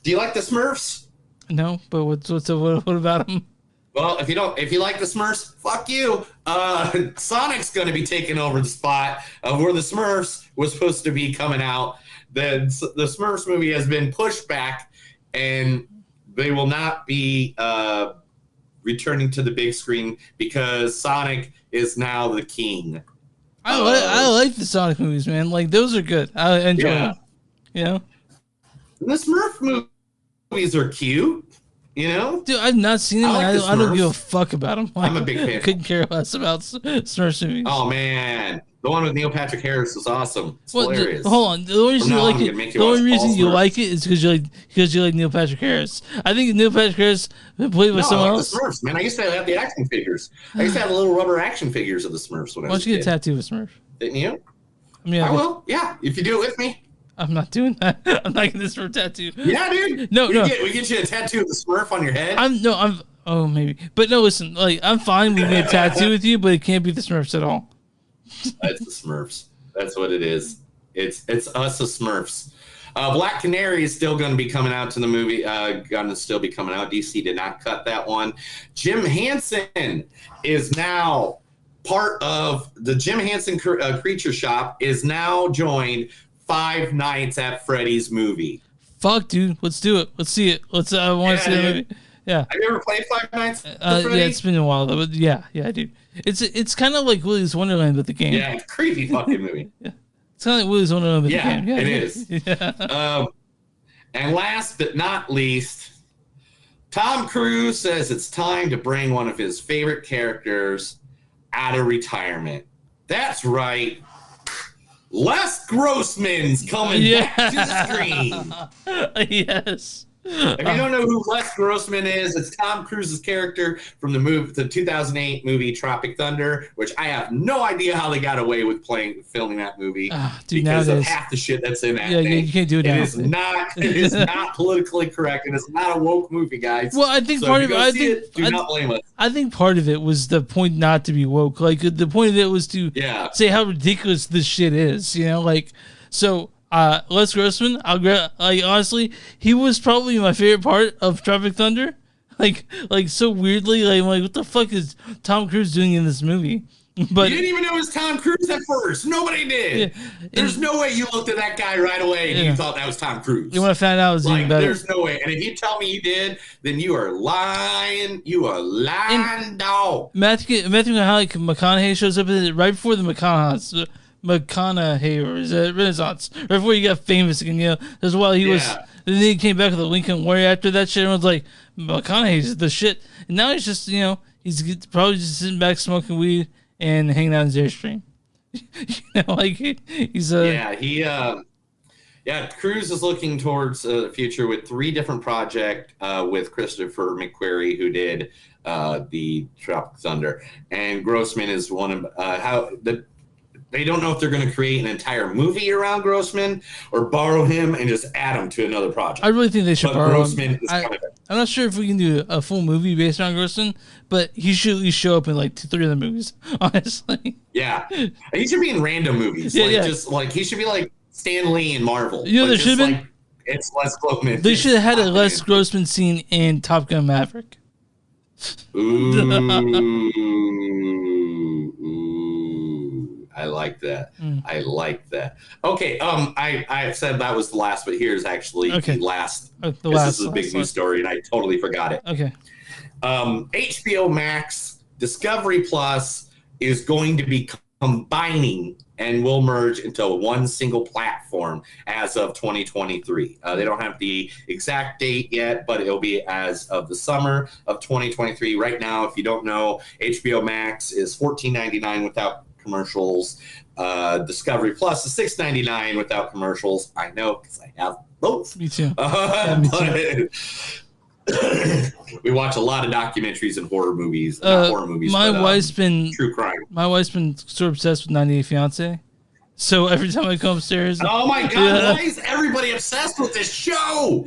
Do you like the Smurfs? No, but what about them? Well, if you like the Smurfs, fuck you. Sonic's going to be taking over the spot of where the Smurfs was supposed to be coming out. The Smurfs movie has been pushed back, and they will not be returning to the big screen because Sonic is now the king. I like the Sonic movies, man. Like, those are good. I enjoy them. You know? The Smurf movies are cute. You know? Dude, I've not seen them. I don't give a fuck about them. I'm a big fan. Couldn't care less about Smurfs movies. Oh, man. The one with Neil Patrick Harris was awesome. It's hilarious. Hold on. The only reason you like it, the only reason you like it is because you like Neil Patrick Harris. I think Neil Patrick Harris played with someone else. The Smurfs, man. I used to have the action figures. I used to have the little rubber action figures of the Smurfs when I was a kid. Why don't you get a tattoo of Smurf? Didn't you? I mean, I will. Yeah, if you do it with me. I'm not doing that. I'm not getting this for a tattoo. Yeah, dude. No. We get you a tattoo of the Smurf on your head. Oh, maybe. But no, listen. Like, I'm fine with me a tattoo with you, but it can't be the Smurfs at all. It's the Smurfs. That's what it is. It's us, the Smurfs. Black Canary is still going to be coming out to the movie. Going to still be coming out. DC did not cut that one. Jim Henson is now part of the Jim Henson Creature Shop. Is now joined Five Nights at Freddy's movie. Fuck, dude. Let's do it. Let's see it. I want to see the movie. Yeah. Have you ever played Five Nights at Freddy's? Yeah, it's been a while though. But yeah, dude. It's kind of like Willy's Wonderland with the game. Yeah, it's a creepy fucking movie. Yeah. It's kind of like Willy's Wonderland with the game. Yeah, it is. Yeah. And last but not least, Tom Cruise says it's time to bring one of his favorite characters out of retirement. That's right. Les Grossman's coming back to the screen. Yes. If you don't know who Les Grossman is, it's Tom Cruise's character from the 2008 movie Tropic Thunder, which I have no idea how they got away with filming that movie because of half the shit that's in that thing. Yeah, you can't do it now. It is not politically correct. It is not a woke movie, guys. Well, I think part of it, do not blame us. I think part of it was the point not to be woke. Like, the point of it was to say how ridiculous this shit is, you know? Like, so... Les Grossman, honestly, he was probably my favorite part of Tropic Thunder. Like so weirdly, like, I'm like, what the fuck is Tom Cruise doing in this movie? But you didn't even know it was Tom Cruise at first. Nobody did. Yeah, there's no way you looked at that guy right away and you thought that was Tom Cruise. You want to find out it was even better. There's no way. And if you tell me you did, then you are lying. You are lying, dog. Matthew McConaughey shows up right before the McConaughey, or is it Renaissance? Right before he got famous again, you know. That's why he was And then he came back with the Lincoln Warrior after that shit. Everyone's like, McConaughey's the shit. And now he's just, he's probably just sitting back smoking weed and hanging out in his Airstream. He's Cruise is looking towards the future with 3 different projects with Christopher McQuarrie, who did the Tropic Thunder, and Grossman is one of they don't know if they're going to create an entire movie around Grossman or borrow him and just add him to another project. I really think they should borrow Grossman him. I'm not sure if we can do a full movie based on Grossman, but he should at least show up in like 2-3 of the movies, honestly. Yeah. He should be in random movies. Just like he should be like Stan Lee in Marvel. There should have been. It's Les Grossman. They should have had a Les Grossman scene in Top Gun Maverick. Ooh, I like that. I like that. Okay, I said that was the last, but here's actually the last. This is a big news story, and I totally forgot it. Okay. HBO Max Discovery Plus is going to be combining and will merge into one single platform as of 2023. They don't have the exact date yet, but it'll be as of the summer of 2023. Right now, if you don't know, HBO Max is $14.99 without commercials. Discovery Plus is $6.99 without commercials. I know because I have both. Me too. We watch a lot of documentaries and horror movies. Not horror movies. Wife's been true crime. My wife's been so obsessed with 90 Day Fiance. So every time I come upstairs, oh my god, why is everybody obsessed with this show?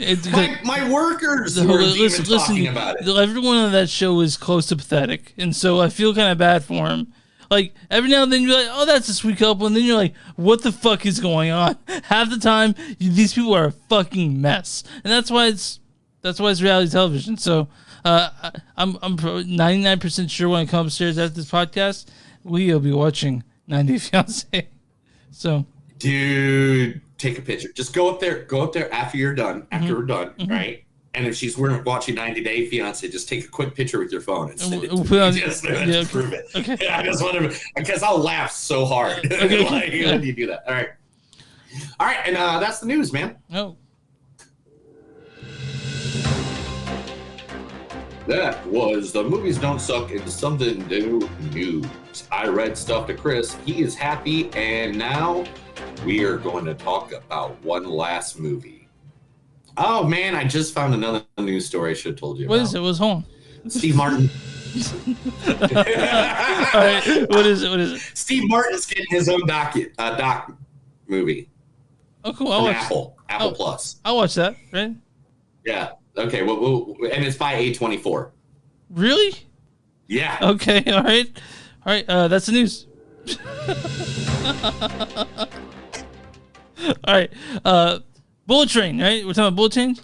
My workers were even talking about it. Everyone on that show is close to pathetic, and so I feel kind of bad for him. Like every now and then you're like, oh, that's a sweet couple, and then you're like, what the fuck is going on? Half the time, these people are a fucking mess, and that's why it's reality television. So I'm 99% sure when I come upstairs after this podcast, we'll be watching 90 Day Fiance. So, dude, take a picture. Just go up there after you're done. After we're done, right? And if she's watching 90 Day Fiance, just take a quick picture with your phone and send it to me. Just prove it. Okay. Yeah, I just want to, because I'll laugh so hard. Okay. When you do that. All right, and that's the news, man. Oh. That was the movies don't suck into something new news. I read stuff to Chris. He is happy, and now we are going to talk about one last movie. Oh man, I just found another news story I should have told you about. What is it? What's home? Steve Martin. All right, what is it? Steve Martin's getting his own doc movie. Oh, cool. Apple Plus. I'll watch that. Right? Yeah. Okay. Well, and it's by A24. Really? Yeah. Okay. All right. That's the news. All right. Bullet Train. Right. We're talking about Bullet Train.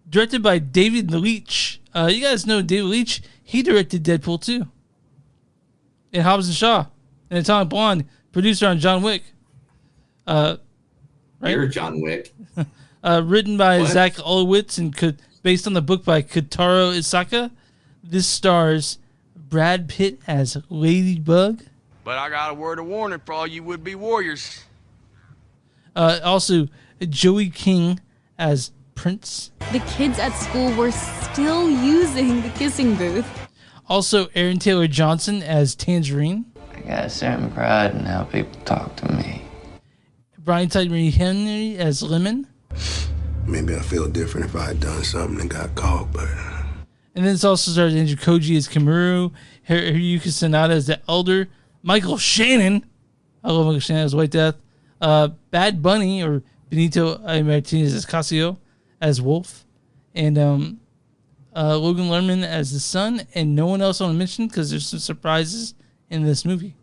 Directed by David Leitch. You guys know David Leitch. He directed Deadpool 2. And Hobbs and Shaw. And Atomic Blonde. Producer on John Wick. Right? You're John Wick. Written by Zach Olowitz and based on the book by Kotaro Isaka. This stars Brad Pitt as Ladybug. But I got a word of warning for all you would-be warriors. Also, Joey King as Prince. The kids at school were still using the kissing booth. Also, Aaron Taylor Johnson as Tangerine. I got a certain pride in how people talk to me. Brian Tyree Henry as Lemon. Maybe I feel different if I had done something and got caught, but... And then it's also stars Andrew Koji as Kimuru, Hiroyuki Sanada as the Elder, Michael Shannon, I love Michael Shannon as White Death, Bad Bunny, or Benito Martinez as Casio, as Wolf, and Logan Lerman as the son, and no one else I want to mention because there's some surprises in this movie.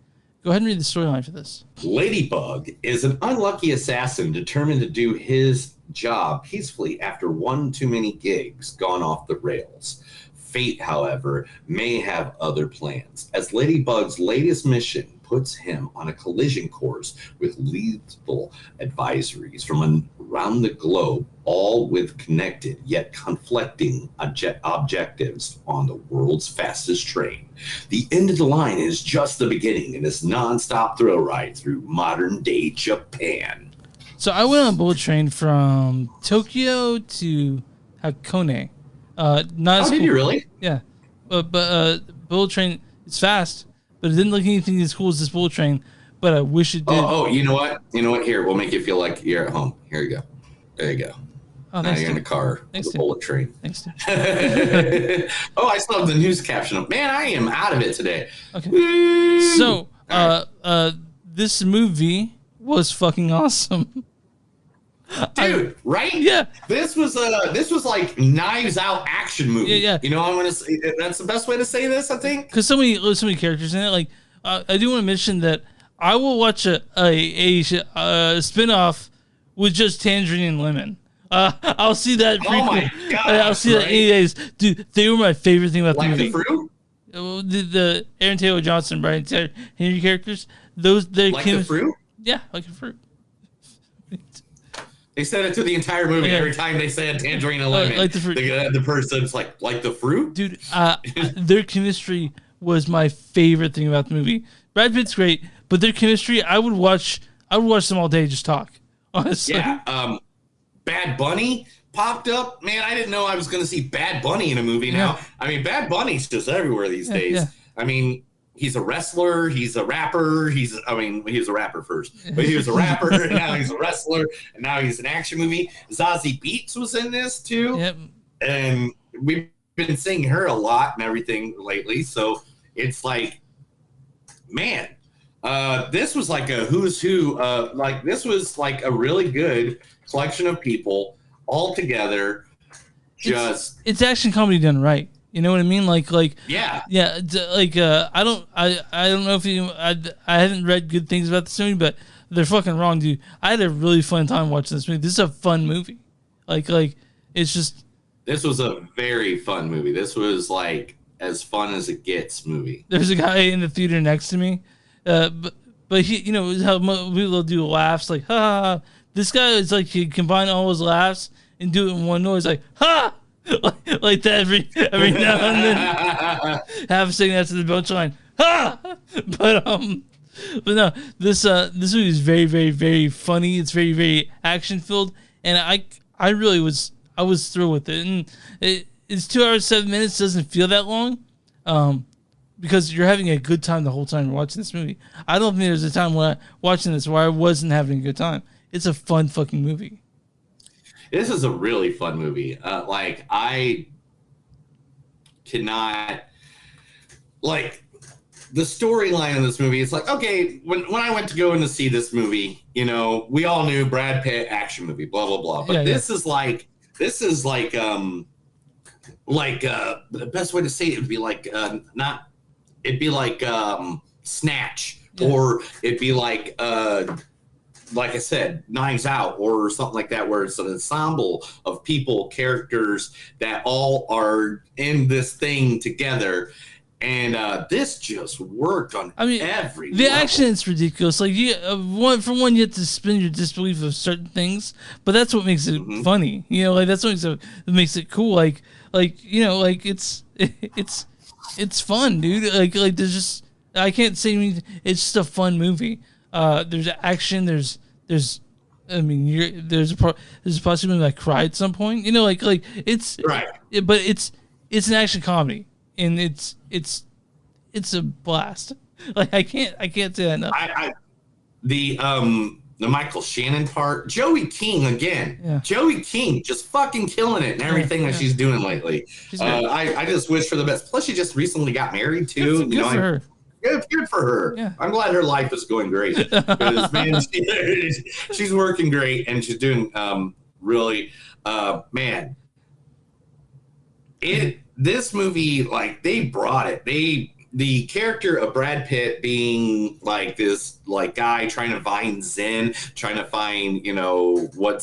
Go ahead and read the storyline for this. Ladybug is an unlucky assassin determined to do his job peacefully after one too many gigs gone off the rails. Fate, however, may have other plans, as Ladybug's latest mission puts him on a collision course with lethal advisories from around the globe, all with connected yet conflicting objectives on the world's fastest train. The end of the line is just the beginning in this non-stop thrill ride through modern-day Japan. So I went on a bullet train from Tokyo to Hakone. Not did you really? Yeah, but bullet train it's fast, but it didn't look anything as cool as this bullet train. But I wish it did. Oh, you know what? You know what? Here, we'll make you feel like you're at home. Here you go. There you go. Oh, now you're in the car. Thanks, the bullet train. Thanks, dude. Oh, I still have the news caption up. Man, I am out of it today. Okay. Woo! So, this movie was fucking awesome. Dude, right? Yeah. This was like Knives Out action movie. Yeah. You know, I'm gonna say that's the best way to say this, I think. Because so many characters in it. Like, I do want to mention that I will watch a spin-off with just Tangerine and Lemon. I'll see that. Oh my god! I'll see that any days, dude. They were my favorite thing about the movie. Like the fruit? The Aaron Taylor Johnson, Brian Henry characters. Those they like the fruit. Yeah, like a fruit. They said it to the entire movie. Every time they said Tangerine and Lemon, like the fruit. The person's like the fruit, dude. Their chemistry was my favorite thing about the movie. Brad Pitt's great, but their chemistry, I would watch them all day just talk. Honestly, yeah. Bad Bunny popped up. Man, I didn't know I was going to see Bad Bunny in a movie now. Yeah. I mean, Bad Bunny's just everywhere these days. Yeah. I mean, he's a wrestler. He's a rapper. He was a rapper first, but he was a rapper, and now he's a wrestler, and now he's an action movie. Zazie Beetz was in this too. Yep. And we've been seeing her a lot and everything lately. So it's like, man, this was like a who's who. Like this was like a really good collection of people all together. It's action comedy done right. You know what I mean? Like yeah. I don't know if I haven't read good things about this movie, but they're fucking wrong, dude. I had a really fun time watching this movie. This is a fun movie. Like it's just. This was a very fun movie. This was like as fun as it gets movie. There's a guy in the theater next to me, but he, you know, how people do laughs like ha. This guy is like he combine all his laughs and do it in one noise like ha. like that every now and then. Half a second after the punchline, ha! But no, this movie is very, very, very funny. It's very, very action filled, and I really was thrilled with it. And it's 2 hours 7 minutes. Doesn't feel that long, because you're having a good time the whole time you're watching this movie. I don't think there's a time when watching this where I wasn't having a good time. It's a fun fucking movie. This is a really fun movie. Like I cannot like the storyline of this movie. It's like, okay, when I went to go in to see this movie, you know, we all knew Brad Pitt action movie, blah blah blah. But this is like the best way to say it would be like Snatch, or it'd be like I said, Knives Out or something like that, where it's an ensemble of people, characters that all are in this thing together. And this just worked on every the level. action is ridiculous. Like you have to suspend your disbelief of certain things, but that's what makes it funny. You know, like that's what makes it cool. Like you know, like it's fun, dude. Like there's just I can't say anything. It's just a fun movie. There's action. There's a possibility I cried at some point. You know, like it's right. But it's an action comedy, and it's a blast. Like I can't say that enough. The Michael Shannon part, Joey King again. Yeah. Joey King just fucking killing it and everything that she's doing lately. I just wish for the best. Plus, she just recently got married too. Good for her. Good for her. Yeah. I'm glad her life is going great. Because, man, she's working great and she's doing really man. This movie, like they brought it. The character of Brad Pitt being like this like guy trying to find Zen, trying to find, you know, what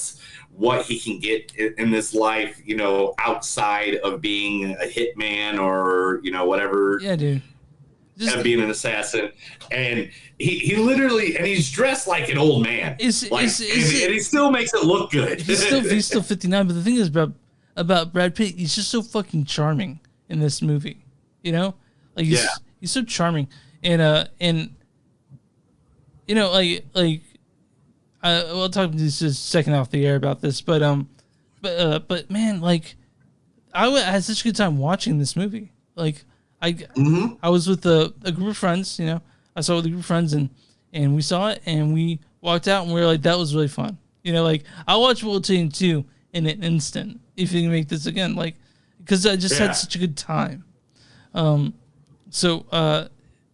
he can get in this life, you know, outside of being a hitman or, you know, whatever. Yeah, dude. Being an assassin, and he literally, and he's dressed like an old man, and he still makes it look good. He's still 59, but the thing is about Brad Pitt, he's just so fucking charming in this movie. You know, like he's so charming, and you know, like we'll talk just a second off the air about this, but man, like I had such a good time watching this movie. Like I was with a group of friends, you know, I saw it with a group of friends and we saw it and we walked out and we were like, that was really fun. You know, like I'll watch Bullet Train 2 in an instant if you can make this again, like because I just had such a good time. So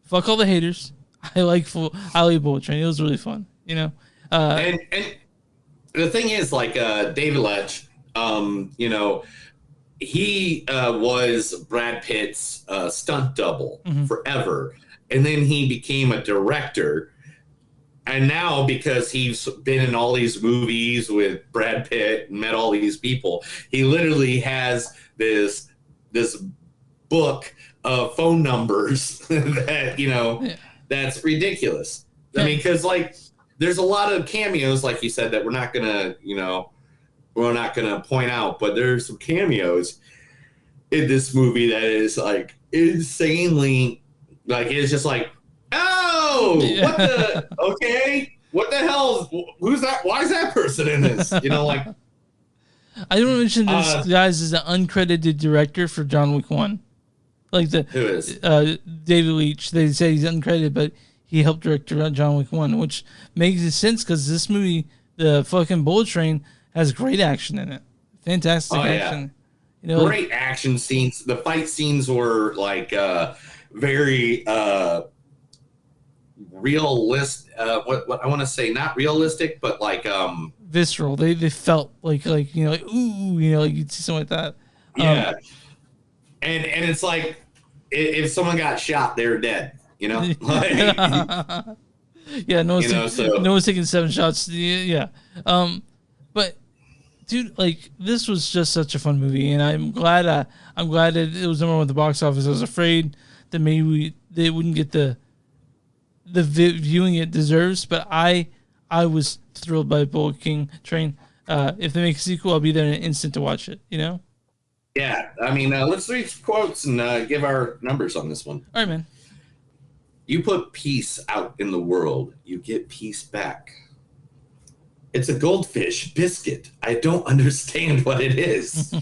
fuck all the haters. I like Bullet Train. It was really fun, you know. And the thing is, like David Leitch, you know, he was Brad Pitt's stunt double forever, and then he became a director. And now, because he's been in all these movies with Brad Pitt and met all these people, he literally has this book of phone numbers that, you know, that's ridiculous. I mean, because like there's a lot of cameos, like you said, that we're not gonna point out, but there's some cameos in this movie that is like insanely, like it's just like, oh, what the, okay, what the hell, who's that, why is that person in this, you know, like. I didn't mention this, guys, is the uncredited director for John Wick 1. Like who is? David Leitch. They say he's uncredited, but he helped direct John Wick 1, which makes sense because this movie, the fucking Bullet Train, has great action in it. Fantastic action. You know, great action scenes. The fight scenes were like very realistic. What I want to say, not realistic, but like visceral. They felt like you know, like ooh, you know, like you'd see something like that. Yeah, and it's like if someone got shot, they're dead. You know, like, yeah. No one's taking 7 shots. Yeah, but dude, like this was just such a fun movie, and I'm glad it was number 1 at the box office. I was afraid that maybe they wouldn't get the viewing it deserves, but I was thrilled by Bullet Train. If they make a sequel, I'll be there in an instant to watch it. You know? Yeah, I mean, let's read quotes and give our numbers on this one. All right, man. You put peace out in the world, you get peace back. It's a goldfish biscuit. I don't understand what it is.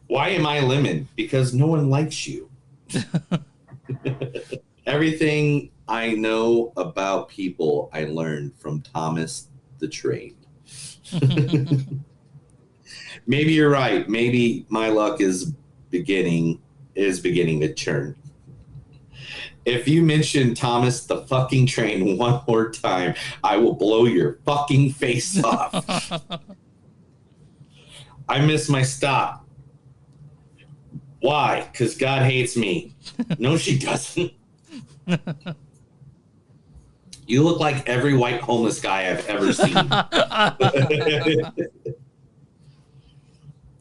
Why am I lemon? Because no one likes you. Everything I know about people I learned from Thomas the Train. Maybe you're right. Maybe my luck is beginning to churn. If you mention Thomas the fucking Train one more time, I will blow your fucking face off. I missed my stop. Why? Because God hates me. No, she doesn't. You look like every white homeless guy I've ever seen.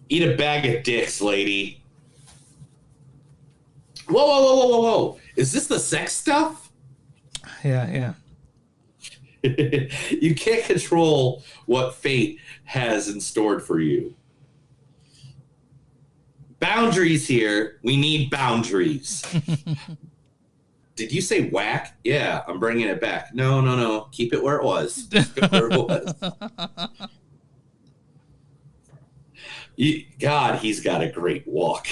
Eat a bag of dicks, lady. Whoa. Is this the sex stuff? Yeah. You can't control what fate has in store for you. Boundaries here. We need boundaries. Did you say whack? Yeah, I'm bringing it back. No. Keep it where it was. God, he's got a great walk.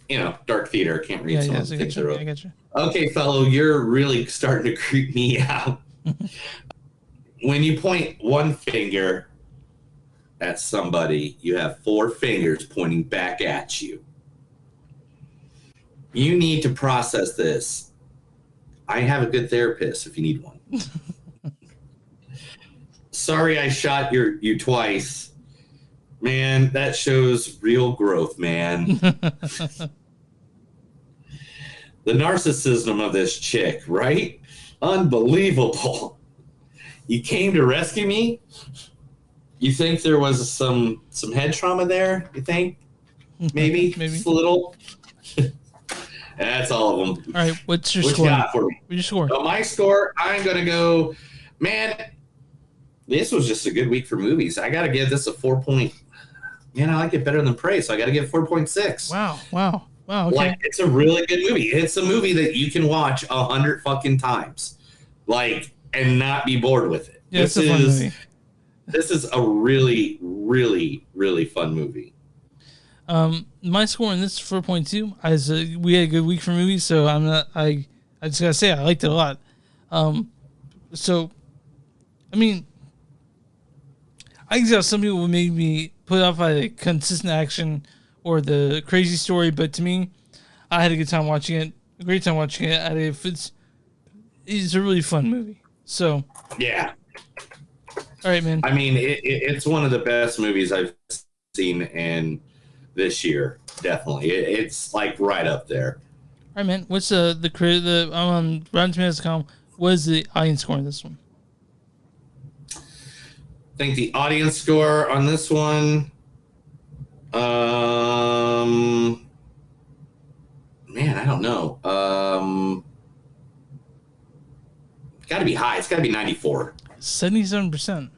You know, dark theater. Can't read someone's picture. I got you. Okay, fellow, you're really starting to creep me out. When you point one finger at somebody, you have 4 fingers pointing back at you. You need to process this. I have a good therapist if you need one. Sorry I shot you twice. Man, that shows real growth, man. The narcissism of this chick, right? Unbelievable. You came to rescue me? You think there was some head trauma there, you think? Maybe? Just a little? That's all of them. All right, what's your score? You got for me? What's your score? So my score, I'm going to go, man, this was just a good week for movies. I got to give this a 4 point. Man, I like it better than Prey, so I got to give it 4.6. Wow. Okay. Like, it's a really good movie. It's a movie that you can watch 100 fucking times. like, and not be bored with it. Yeah, it's a fun movie. This is a really, really, really fun movie. My score on this is 4.2. As we had a good week for movies, so I'm not. I just gotta say I liked it a lot. So, I mean, I can tell some people would make me put off by consistent action or the crazy story, but to me, I had a good time watching it. A great time watching it. It's a really fun movie. So yeah. All right, man. I mean, it's one of the best movies I've seen in this year. Definitely, it's like right up there. All right, man. What's I'm on Rotten Tomatoes.com. What is the audience score on this one? I think the audience score on this one, man, I don't know. Got to be high. It's got to be 94. 77%.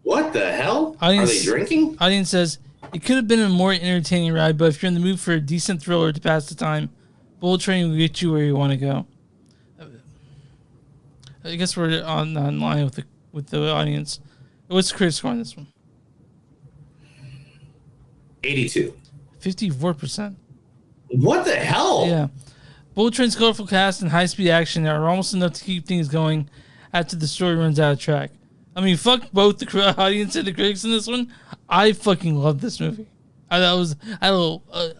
What the hell? Audience, are they drinking? Audience says it could have been a more entertaining ride, but if you're in the mood for a decent thriller to pass the time, Bullet Train will get you where you want to go. I guess we're on line with the audience. What's the critic score on this one? 82. 54%. What the hell? Yeah. Bullet Train's colorful cast and high-speed action are almost enough to keep things going after the story runs out of track. I mean, fuck both the audience and the critics in this one. I fucking love this movie. Like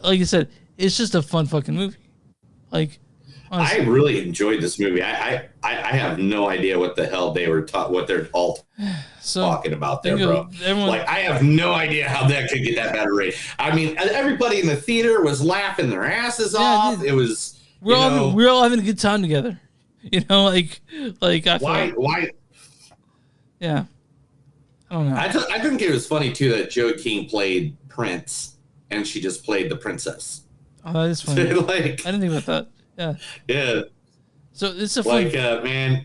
I said, it's just a fun fucking movie. Like, honestly. I really enjoyed this movie. I have no idea what the hell they were what they're all talking about there, bro. Like, I have no idea how that could get that bad a rate. I mean, everybody in the theater was laughing their asses off. Dude. It was we're all having a good time together. You know, like I why? Yeah, I don't know. I think it was funny too that Joe King played Prince and she just played the princess. Oh, that is funny. I didn't think about that. Yeah. Yeah. So it's a fun, man,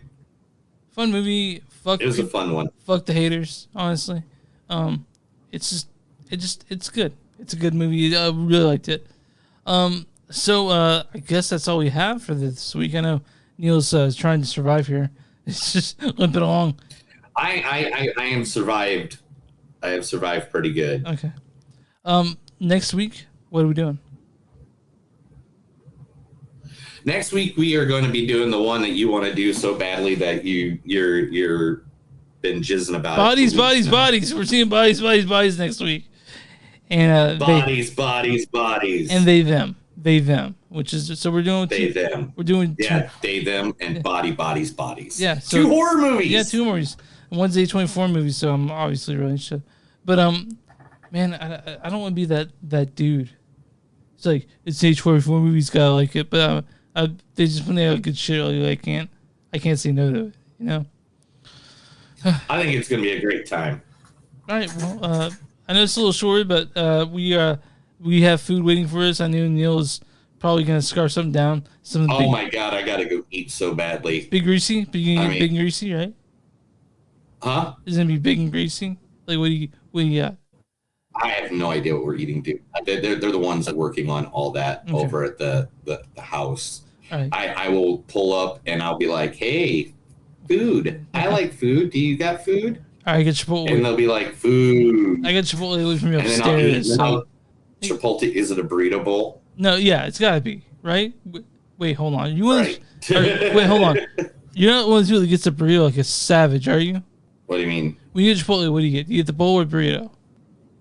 fun movie. It was a fun one. Fuck the haters, honestly. It's good. It's a good movie. I really liked it. So I guess that's all we have for this week. I know Neil's trying to survive here. It's just limping along. I am survived. I have survived pretty good. Okay. Next week, what are we doing? Next week we are going to be doing the one that you want to do so badly that you're been jizzing about. Bodies. We're seeing bodies next week. And bodies. And they them. Which is so we're doing them. We're doing they them and bodies. Yeah, so, 2 horror movies. Yeah, 2 movies. And one's A24 movie, so I'm obviously really interested. But man, I don't want to be that dude. It's like it's A24 movies, gotta like it, but they just when they have good shit, like, I can't say no to it. You know. I think it's gonna be a great time. All right. Well, I know it's a little short, but we have food waiting for us. I know Neil is probably gonna scarf something down. My god, I gotta go eat so badly. Big greasy, big and greasy, right? Huh? Is it gonna be big and greasy? Like what do you got? I have no idea what we're eating, dude. They're the ones that are working on all that over at the house. All right. I will pull up and I'll be like, hey, food. I like food. Do you got food? All right, I get Chipotle. And they'll be like, food. I get Chipotle away from you and upstairs. Then I'll eat. Chipotle, is it a burrito bowl? No, yeah, it's gotta be, right? Wait, hold on. You want wait, hold on. You're not one of the people that gets a burrito like a savage, are you? What do you mean? When you get Chipotle, what do you get? You get the bowl or burrito?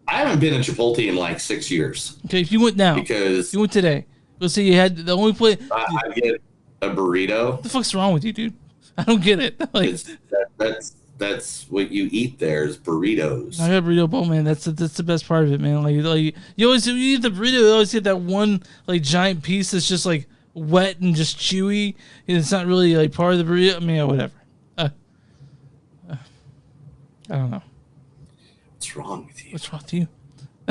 I haven't been to Chipotle in like 6 years. Okay, if you went now, because you went today, let's say you had the only place. I get a burrito. What the fuck's wrong with you, dude? I don't get it. Like that's what you eat there is burritos. I got a burrito bowl, man. That's the best part of it, man. Like you eat the burrito, you always get that one like giant piece that's just like wet and just chewy, and it's not really like part of the burrito. I mean, whatever. I don't know. What's wrong with you? What's wrong with you?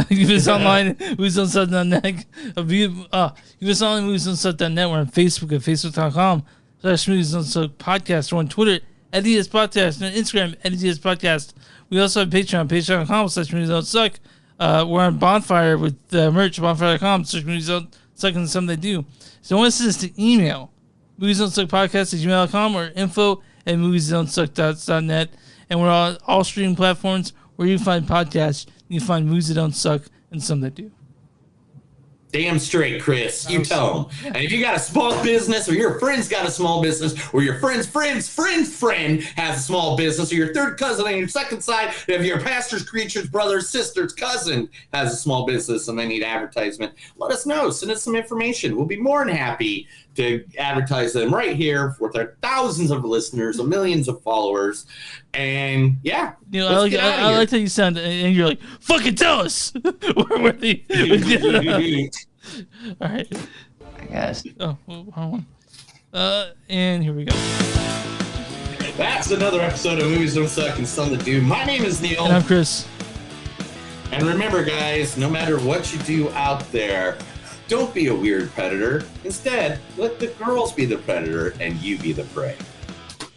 Give us online, moviesonsub.net. Give us online, moviesonsub.net. We're on Facebook at facebook.com/moviesonsub podcast. We're on Twitter at ES Podcast, and on Instagram at ES Podcast. We also have Patreon, patreon.com/moviesonsuck. We're on Bonfire with merch, bonfire.com/moviesonsuck and something they do. So I want to send us to email, moviesonsuckpodcast@gmail.com or info at moviesthatdon'tsuck.net. And we're on all streaming platforms where you find podcasts. You find movies that don't suck and some that do. Damn straight, Chris. You tell them. And if you got a small business, or your friend's got a small business, or your friend's friend has a small business, or your third cousin on your second side, if your pastor's creature's brother's sister's cousin has a small business and they need advertisement, let us know. Send us some information. We'll be more than happy to advertise them right here with our thousands of listeners and millions of followers. And yeah, I like how you sound, and you're like, "Fucking tell us." Where they? All right. I guess. Oh, wrong one. And here we go. That's another episode of Movies Don't Suck and Some That Do. My name is Neil. And I'm Chris. And remember, guys, no matter what you do out there, don't be a weird predator. Instead, let the girls be the predator and you be the prey.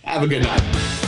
Have a good night.